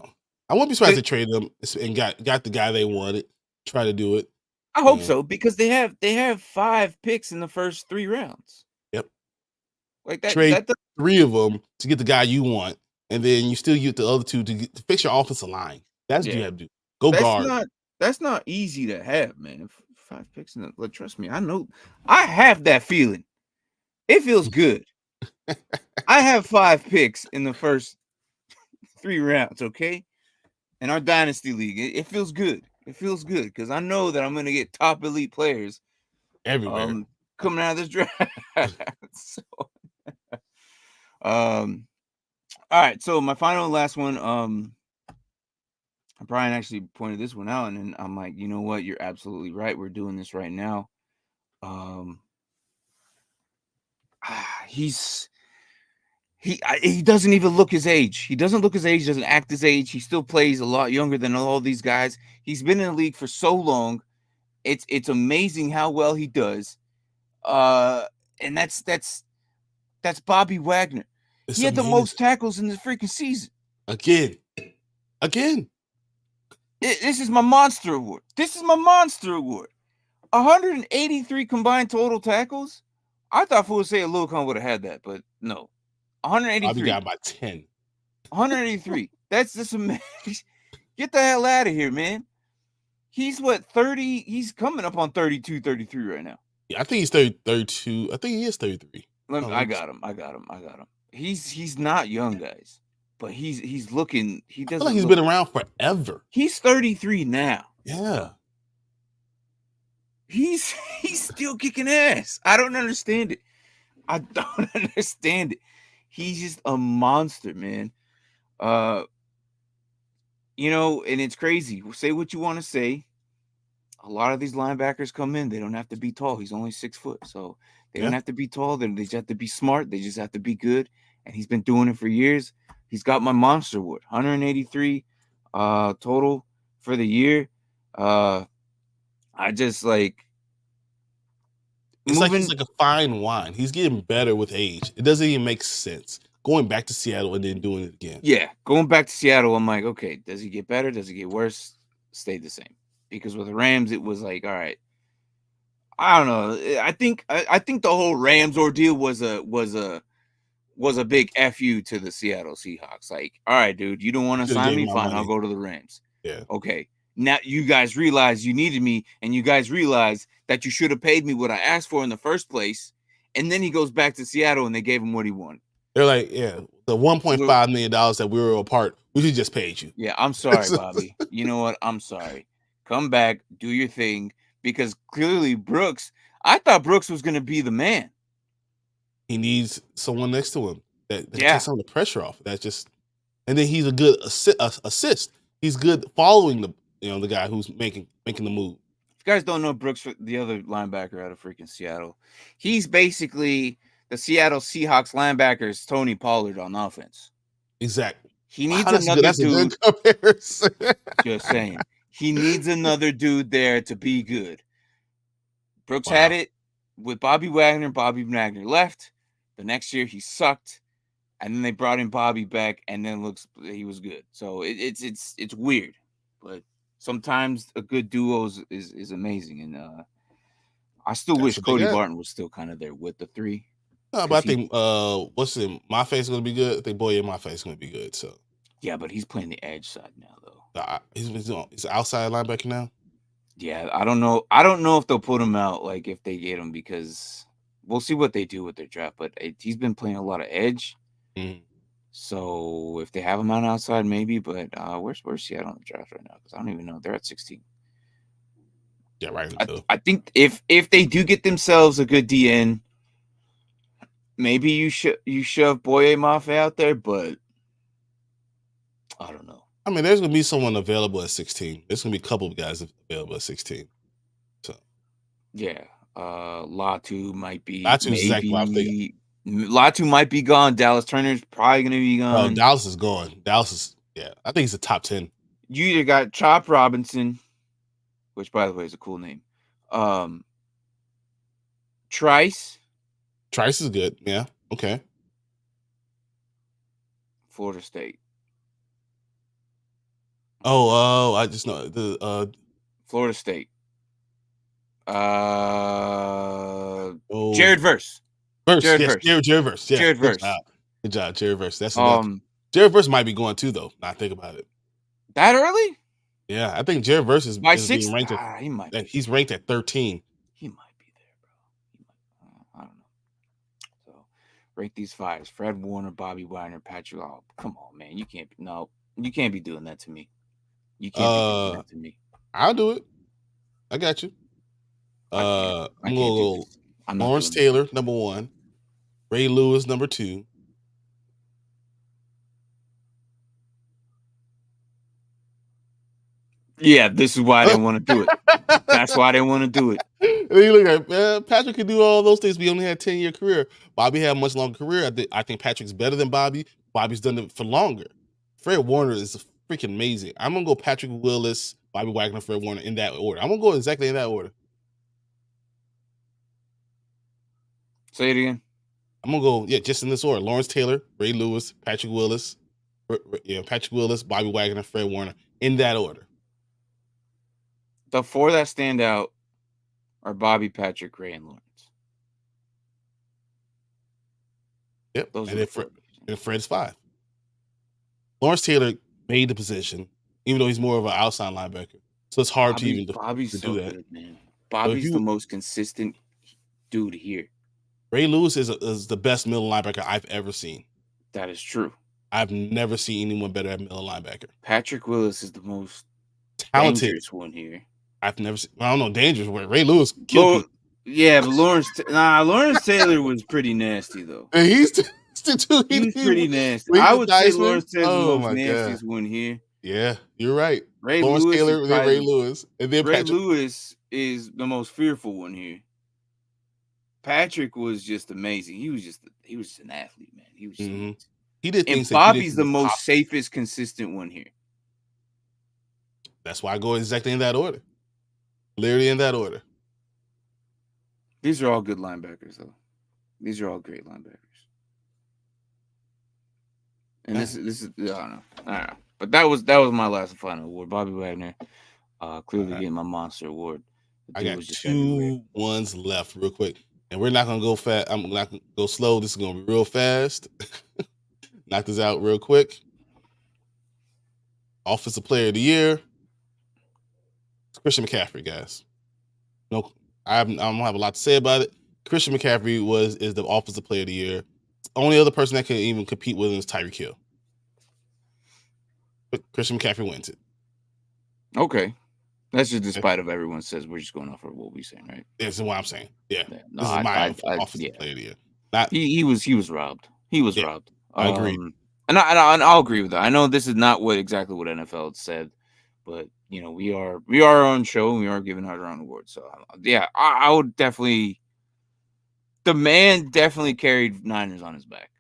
S1: wouldn't be surprised they traded them and got the guy they wanted. Try to do it.
S2: I hope so, because they have 5 picks in the first 3 rounds.
S1: Yep.
S2: Like that.
S1: Trade 3 of them to get the guy you want, and then you still get the other 2 to fix your offensive line. That's what you have to do. Go guard.
S2: That's not easy to have, man. 5 picks in the. Like, trust me, I know. I have that feeling. It feels good. I have 5 picks in the first 3 rounds. Okay, in our dynasty league, it feels good. It feels good because I know that I'm going to get top elite players
S1: everywhere
S2: coming out of this draft. So, all right. So my final and last one. Brian actually pointed this one out, and then I'm like, you know what? You're absolutely right. We're doing this right now. He doesn't even look his age. He doesn't look his age, doesn't act his age. He still plays a lot younger than all these guys. He's been in the league for so long. It's amazing how well he does. And that's Bobby Wagner. He had the most tackles in the freaking season.
S1: Again.
S2: This is my monster award. 183 combined total tackles. I thought for would say Lucan would have had that, but no. 183.
S1: Bobby got by 10.
S2: 183. That's amazing. Get the hell out of here, man. He's what, 30? He's coming up on 32, 33 right now.
S1: Yeah, I think he's 32. I think he is 33.
S2: I got him. He's not young, guys, but he's looking. He doesn't.
S1: I feel like he's been around forever.
S2: He's 33 now.
S1: Yeah.
S2: He's still kicking ass. I don't understand it. He's just a monster, man. And it's crazy. Say what you want to say. A lot of these linebackers come in. They don't have to be tall. He's only 6 foot, so they don't have to be tall. They just have to be smart. They just have to be good. And he's been doing it for years. He's got my monster award. 183 total for the year. I just like.
S1: It's like he's like a fine wine. He's getting better with age. It doesn't even make sense. Going back to Seattle and then doing it again.
S2: Yeah, going back to Seattle, I'm like, okay, does he get better? Does he get worse? Stayed the same. Because with the Rams, it was like, all right. I don't know. I think the whole Rams ordeal was a big FU to the Seattle Seahawks. Like, all right, dude, you don't want to sign me? Fine, I'll go to the Rams.
S1: Yeah.
S2: Okay. Now you guys realize you needed me, and you guys realize that you should have paid me what I asked for in the first place, and then he goes back to Seattle and they gave him what he wanted.
S1: They're like, yeah, the $1.5 million that we were apart, we should just paid you.
S2: Yeah, I'm sorry, Bobby. You know what? I'm sorry. Come back, do your thing, because clearly Brooks, I thought Brooks was going to be the man.
S1: He needs someone next to him that takes some of the pressure off. That's just, and then he's a good assist. He's good following the guy who's making the move.
S2: If you guys don't know Brooks, the other linebacker out of freaking Seattle, he's basically the Seattle Seahawks linebackers Tony Pollard on offense.
S1: Exactly.
S2: He needs another dude.
S1: A good comparison.
S2: Just saying. He needs another dude there to be good. Brooks had it with Bobby Wagner. Bobby Wagner left. The next year he sucked. And then they brought in Bobby back, and then he was good. So it's weird. But sometimes a good duo is amazing. And I still wish Cody Barton was still kind of there with the three.
S1: No, but I think my face is gonna be good. I think Boye in my face is gonna be good. So
S2: yeah, but he's playing the edge side now though.
S1: He's outside linebacker now.
S2: Yeah, I don't know. I don't know if they'll put him out like if they get him, because we'll see what they do with their draft. But he's been playing a lot of edge.
S1: Mm-hmm.
S2: So if they have him on outside, maybe. But where's Seattle on the draft right now? Because I don't even know. They're at 16.
S1: Yeah, right.
S2: I think if they do get themselves a good DN, maybe you shove Boye Mafe out there, but I don't know.
S1: I mean, there's gonna be someone available at 16. There's gonna be a couple of guys available at 16. So
S2: yeah, Latu might be.
S1: Latu's exactly what I'm thinking.
S2: Latu might be gone. Dallas Turner's probably gonna be gone.
S1: Oh, Dallas is gone. Dallas is I think he's a top 10.
S2: You either got Chop Robinson, which by the way is a cool name. Trice.
S1: Trice is good. Yeah. Okay.
S2: Florida State.
S1: Oh, I just know the
S2: Florida State. Jared Verse.
S1: Jared Verse. Yeah.
S2: Jared Verse.
S1: Good job, Jared Verse. That's enough. Jared Verse might be going too, though. Now I think about it.
S2: That early?
S1: Yeah, I think Jared Verse is being ranked he's ranked at 13.
S2: He might be there, bro. I don't know. So rank these fives: Fred Warner, Bobby Wagner, Patrick. Oh, come on, man. You can't be doing that to me. You can't be doing that to me.
S1: I'll do it. I got you. I'm gonna go Lawrence Taylor, number 1. Ray Lewis, number 2.
S2: Yeah, this is why I didn't want to do it. That's why I didn't want to do it.
S1: And you look at Patrick could do all those things, but he only had a 10-year career. Bobby had a much longer career. I think Patrick's better than Bobby. Bobby's done it for longer. Fred Warner is freaking amazing. I'm gonna go Patrick Willis, Bobby Wagner, Fred Warner in that order. I'm gonna go exactly in that order.
S2: Say it again.
S1: I'm gonna go just in this order: Lawrence Taylor, Ray Lewis, Patrick Willis, Bobby Wagner, Fred Warner in that order.
S2: The 4 that stand out are Bobby, Patrick, Ray, and Lawrence.
S1: Yep. Those and Fred's 5. Lawrence Taylor made the position, even though he's more of an outside linebacker. So it's hard to even do that.
S2: Good, man. Bobby's the most consistent dude here.
S1: Ray Lewis is the best middle linebacker I've ever seen.
S2: That is true.
S1: I've never seen anyone better at middle linebacker.
S2: Patrick Willis is the most dangerous one here.
S1: I've never seen. I don't know dangerous where Ray Lewis killed people.
S2: Yeah, but Lawrence Taylor was pretty nasty though.
S1: And he's
S2: pretty nasty. I would say Lawrence Taylor's the most nastiest one here.
S1: Yeah, you're right.
S2: Lawrence
S1: Taylor, and then Ray Lewis, and then
S2: Ray Lewis is the most fearful one here. Patrick was just amazing. He was just an athlete, man. He was.
S1: He did things.
S2: And Bobby's the most safest, consistent one here.
S1: That's why I go exactly in that order. Literally in that order.
S2: These are all good linebackers, though. These are all great linebackers. And this is I don't know. But that was my last and final award. Bobby Wagner, clearly getting my monster award.
S1: I got 2 ones left, real quick, and we're not gonna go fast. I'm not gonna go slow. This is gonna be real fast. Knock this out real quick. Offensive Player of the Year. It's Christian McCaffrey, guys. No, I don't have a lot to say about it. Christian McCaffrey is the offensive player of the year. Only other person that can even compete with him is Tyreek Hill. But Christian McCaffrey wins it.
S2: Okay. That's just despite of everyone says we're just going off of what we're saying, right?
S1: This is what I'm saying. Yeah.
S2: No,
S1: This is my offensive player of the year. Not
S2: he was robbed. He was robbed.
S1: I agree.
S2: And I'll agree with that. I know this is not exactly what NFL said, but you know, we are our own show and we are giving out our own awards. So yeah, I would definitely. The man definitely carried Niners on his back.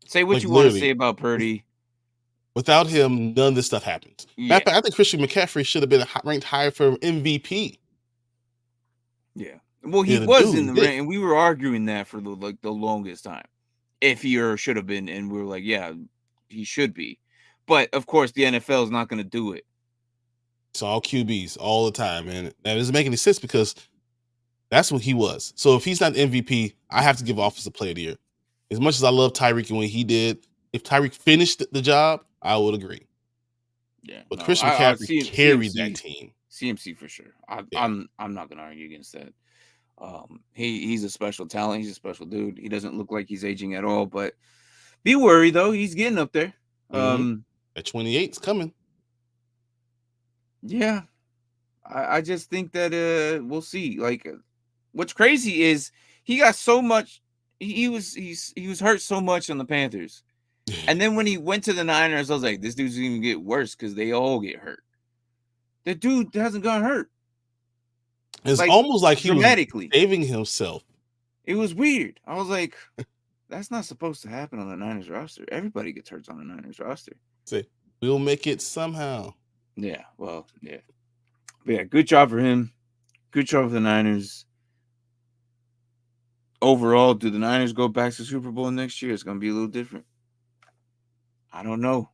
S2: Say what you want to say about Purdy.
S1: Without him, none of this stuff happens.
S2: Yeah.
S1: Matter of fact, I think Christian McCaffrey should have been ranked higher for MVP.
S2: Yeah. Well, he was in the rank, and we were arguing that for the longest time. If he should have been, and we were like, yeah, he should be. But of course, the NFL is not going to do it.
S1: It's all QBs all the time, and that doesn't make any sense because that's what he was. So if he's not MVP, I have to give offensive player of the year. As much as I love Tyreek and what he did, if Tyreek finished the job, I would agree.
S2: Yeah,
S1: but Christian McCaffrey carried that team.
S2: CMC for sure. I'm not going to argue against that. He's a special talent. He's a special dude. He doesn't look like he's aging at all, but be worried though. He's getting up there.
S1: At 28's coming.
S2: Yeah, I just think that we'll see. Like, what's crazy is he got so much. He was hurt so much on the Panthers, and then when he went to the Niners, I was like, this dude's gonna even get worse because they all get hurt. The dude hasn't gotten hurt.
S1: It's almost like he was saving himself.
S2: It was weird. I was like, that's not supposed to happen on the Niners roster. Everybody gets hurt on the Niners roster.
S1: Say, we'll make it somehow.
S2: Yeah, well, yeah. But yeah, good job for him. Good job for the Niners. Overall, do the Niners go back to Super Bowl next year? It's going to be a little different. I don't know.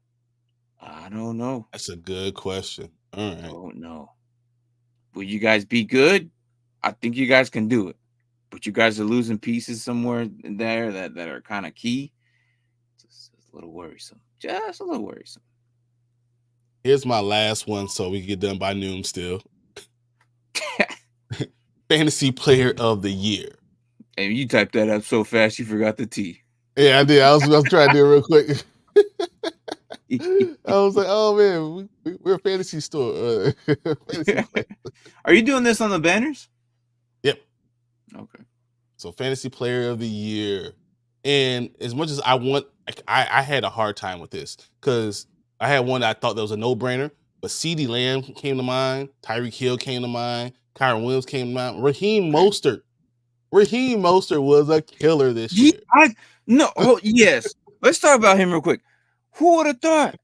S1: That's a good question. All right.
S2: I don't know. Will you guys be good? I think you guys can do it. But you guys are losing pieces somewhere in there that are kind of key. It's a little worrisome. Just a little worrisome.
S1: Here's my last one so we can get done by noon still. Fantasy Player of the Year.
S2: And you typed that up so fast you forgot the T.
S1: Yeah, I did. I was trying to do it real quick. I was like, oh man, we're a fantasy store. Fantasy
S2: Are you doing this on the banners?
S1: Yep.
S2: Okay.
S1: So Fantasy Player of the Year. And as much as I had a hard time with this because I had one that I thought that was a no-brainer, but CeeDee Lamb came to mind, Tyreek Hill came to mind, Kyron Williams came to mind, Raheem Mostert was a killer this year.
S2: Yes. Let's talk about him real quick. Who would have thought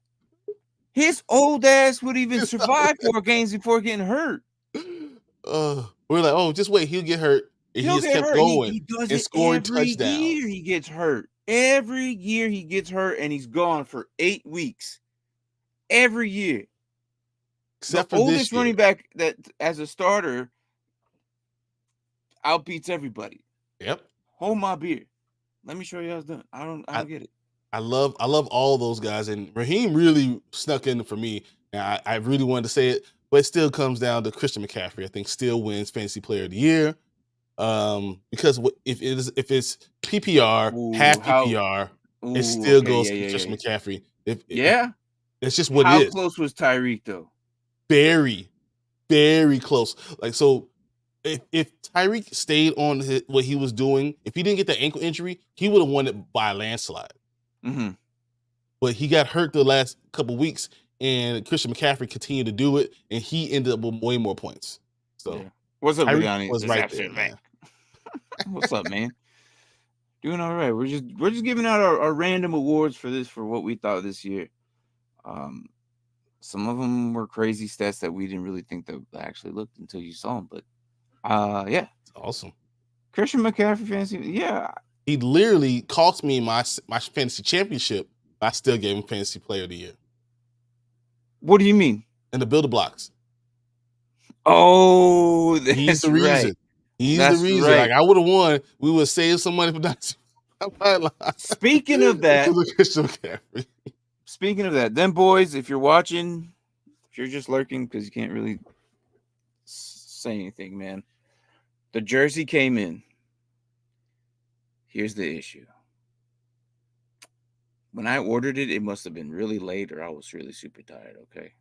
S2: his old ass would even survive 4 games before getting hurt?
S1: We're like, oh, just wait, he'll get hurt. And he just kept going
S2: he does
S1: and scoring touchdowns.
S2: Every year he gets hurt. Every year he gets hurt, and he's gone for 8 weeks. Every year.
S1: Except
S2: the
S1: for
S2: oldest
S1: this year.
S2: Running back that as a starter outbeats everybody.
S1: Yep.
S2: Hold my beer. Let me show you how it's done. I don't get it.
S1: I love all those guys, and Raheem really snuck in for me. And I really wanted to say it, but it still comes down to Christian McCaffrey. I think still wins Fantasy Player of the Year. Because if it's PPR, half PPR, it still goes to Christian McCaffrey. It's just what it is.
S2: How close was Tyreek though?
S1: Very, very close. Like, so if Tyreek stayed on what he was doing, if he didn't get the ankle injury, he would have won it by a landslide.
S2: Mm-hmm.
S1: But he got hurt the last couple weeks, and Christian McCaffrey continued to do it, and he ended up with way more points. So,
S2: what's up, Brianna?
S1: Was right there, man.
S2: What's up, man? Doing all right. We're just giving out our random awards for what we thought this year. Some of them were crazy stats that we didn't really think that actually looked until you saw them. But yeah,
S1: it's awesome.
S2: Christian McCaffrey fantasy, yeah.
S1: He literally cost me my fantasy championship. I still gave him Fantasy Player of the Year.
S2: What do you mean?
S1: In the builder blocks.
S2: Oh,
S1: he's the reason.
S2: Right.
S1: He's the reason. Like, I would have won. We would save some money for Dynasty Pylon.
S2: Speaking of that,
S1: Speaking
S2: of that, then boys, if you're watching, if you're just lurking because you can't really say anything, man. The jersey came in. Here's the issue. When I ordered it, it must have been really late or I was really super tired, okay?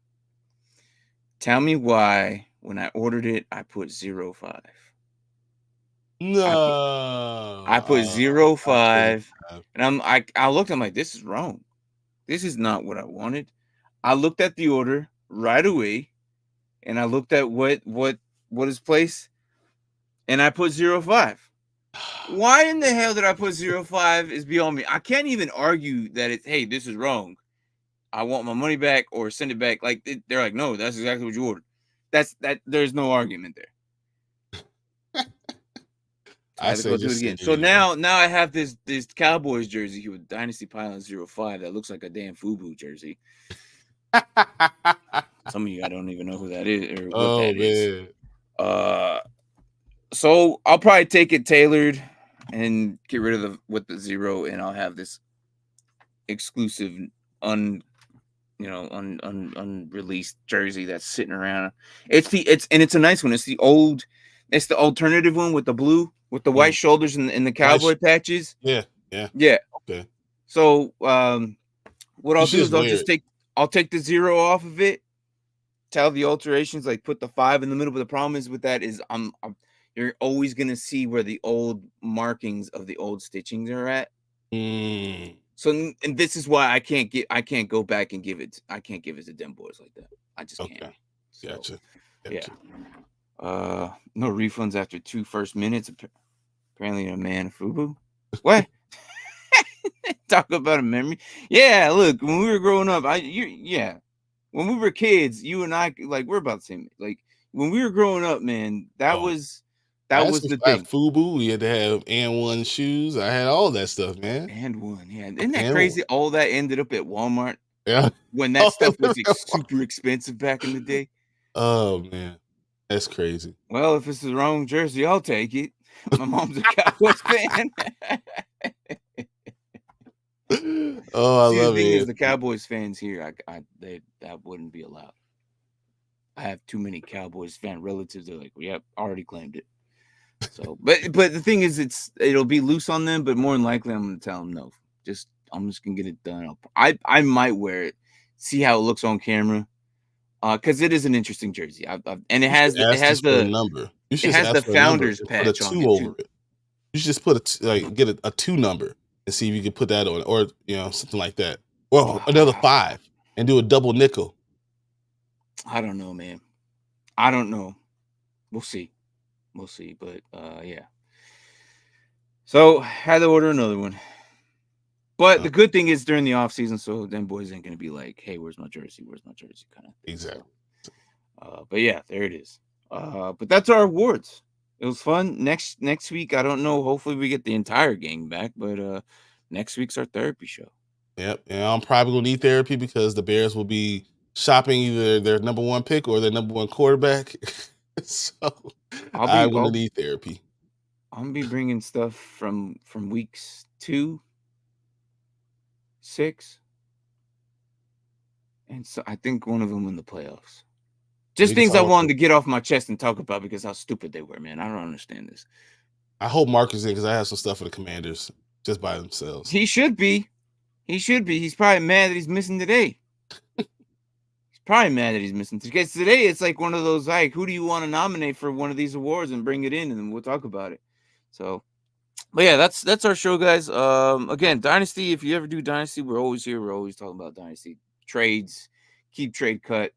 S2: Tell me why when I ordered it, I put 05.
S1: No.
S2: I put
S1: I shouldn't
S2: 05,
S1: have.
S2: and I looked, I'm like, this is wrong. This is not what I wanted. I looked at the order right away, and I looked at what is placed, and I put 05. Why in the hell did I put 05 is beyond me. I can't even argue that it's, hey, this is wrong. I want my money back or send it back. Like they're like, no, that's exactly what you ordered. There's no argument there. So I had to go do it again. So now I have this Cowboys jersey here with Dynasty Pylon 05 that looks like a damn FUBU jersey. Some of you, I don't even know who that is or what that is. So I'll probably take it tailored and get rid of the 0, and I'll have this exclusive unreleased jersey that's sitting around. It's a nice one. It's the alternative one with the blue with the white shoulders and the cowboy patches.
S1: Yeah.
S2: Okay. So what I'll do is I'll take the 0 off of it. Tell the alterations, like put the 5 in the middle. But the problem is with that is you're always gonna see where the old markings of the old stitchings are at. So, and this is why I can't go back and give it. I can't give it to them boys like that. I just can't. So,
S1: gotcha.
S2: Yeah. No refunds after 2 first minutes. Apparently, a man FUBU. What? Talk about a memory. Yeah. Look, when we were growing up, when we were kids, you and I, like, we're about the same. Like when we were growing up, man, that was the thing.
S1: FUBU, we had to have and1 shoes. I had all that stuff, man.
S2: And1, yeah. Isn't that crazy? All that ended up at Walmart.
S1: Yeah.
S2: When that stuff was super expensive back in the day.
S1: Oh man, that's crazy.
S2: Well, if it's the wrong jersey, I'll take it. My mom's a Cowboys fan.
S1: Oh, I love
S2: the thing
S1: it.
S2: is, the Cowboys fans here, that wouldn't be allowed. I have too many Cowboys fan relatives. They're like, "Yep, already claimed it." So, but the thing is, it'll be loose on them. But more than likely, I'm gonna tell them no. I'm just gonna get it done. I might wear it, see how it looks on camera, because it is an interesting jersey. And it has the
S1: number. You should
S2: it has the founder's patch
S1: on it. Put a 2 over it. You should just put get a 2 number and see if you can put that on, or something like that, or another 5 and do a double nickel.
S2: I don't know, man. I don't know. We'll see. But yeah. So had to order another one. But the good thing is during the off season, so them boys ain't gonna be like, "Hey, where's my jersey? Where's my jersey?" kind of thing.
S1: Exactly.
S2: So, but yeah, there it is. But that's our awards. It was fun. Next week, I don't know. Hopefully, we get the entire gang back. But next week's our therapy show.
S1: Yep, and I'm probably gonna need therapy because the Bears will be shopping either their number 1 pick or their number 1 quarterback. So I'm gonna need therapy.
S2: I'm gonna be bringing stuff from weeks 2, 6, and so I think one of them in the playoffs. Just things I wanted to get off my chest and talk about because how stupid they were, man. I don't understand this.
S1: I hope Mark is in because I have some stuff for the Commanders just by themselves.
S2: He should be. He's probably mad that he's missing today. Because today it's like one of those, like, who do you want to nominate for one of these awards and bring it in, and then we'll talk about it. So, but yeah, that's our show, guys. Again, Dynasty. If you ever do Dynasty, we're always here. We're always talking about Dynasty trades. Keep trade cut.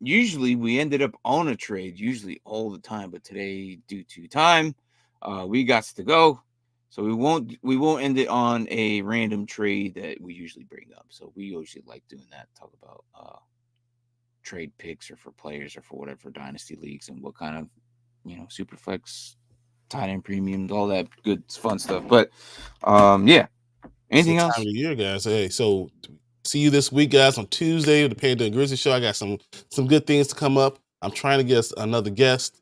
S2: Usually we ended up on a trade, usually all the time, but today, due to time, we got to go. So we won't end it on a random trade that we usually bring up. So we usually like doing that, talk about trade picks or for players or for whatever for dynasty leagues and what kind of super flex, tight end premiums, all that good fun stuff. But yeah. Anything else?
S1: Time of the year, guys. Hey, so see you this week, guys, on Tuesday with the Panda and Grizzly Show. I got some good things to come up. I'm trying to get another guest,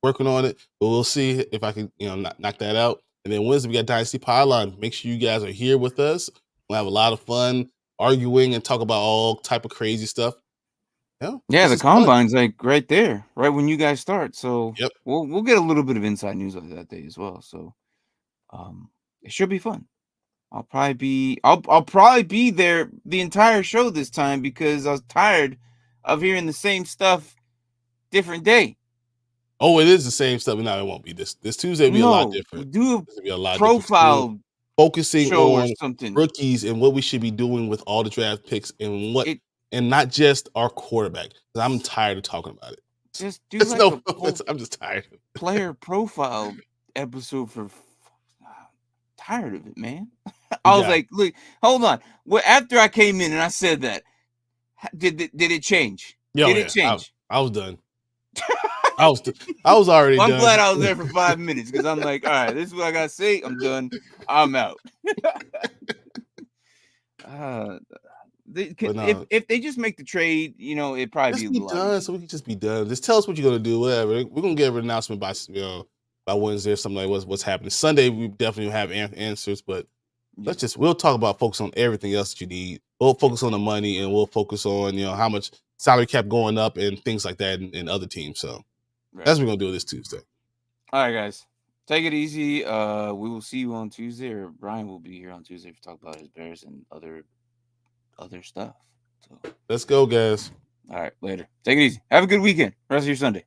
S1: working on it, but we'll see if I can, knock that out. And then Wednesday, we got Dynasty Pylon. Make sure you guys are here with us. We'll have a lot of fun arguing and talk about all type of crazy stuff.
S2: Yeah, the combine's fun. Like right there, right when you guys start. So
S1: yep,
S2: we'll get a little bit of inside news on that day as well. So It should be fun. I'll probably be there the entire show this time because I was tired of hearing the same stuff different day.
S1: Oh, it is the same stuff. No, it won't be this Tuesday. Will be a lot different.
S2: Do
S1: This will be a lot different.
S2: profile
S1: Focusing
S2: show or
S1: on
S2: something.
S1: rookies and what we should be doing with all the draft picks and what, and not just our quarterback. I'm tired of talking about it.
S2: Just do like
S1: no, I'm just tired.
S2: Player profile episode for. Tired of it, man. I was like, look, hold on. Well, after I came in and I said that, did it change? Did it change?
S1: I was done. I was already done.
S2: I'm glad I was there for 5 minutes because I'm like, all right, this is what I gotta say. I'm done. I'm out. If they just make the trade, it'd probably
S1: be done. So we can just be done. Just tell us what you're gonna do. Whatever. We're gonna get an announcement by Wednesday or something like what's happening. Sunday we definitely have answers, but we'll talk about focus on everything else that you need. We'll focus on the money and we'll focus on how much salary cap going up and things like that in other teams. So that's what we're gonna do this Tuesday.
S2: All right, guys. Take it easy. We will see you on Tuesday, or Brian will be here on Tuesday to talk about his Bears and other stuff. So
S1: let's go, guys.
S2: All right, later. Take it easy. Have a good weekend. Rest of your Sunday.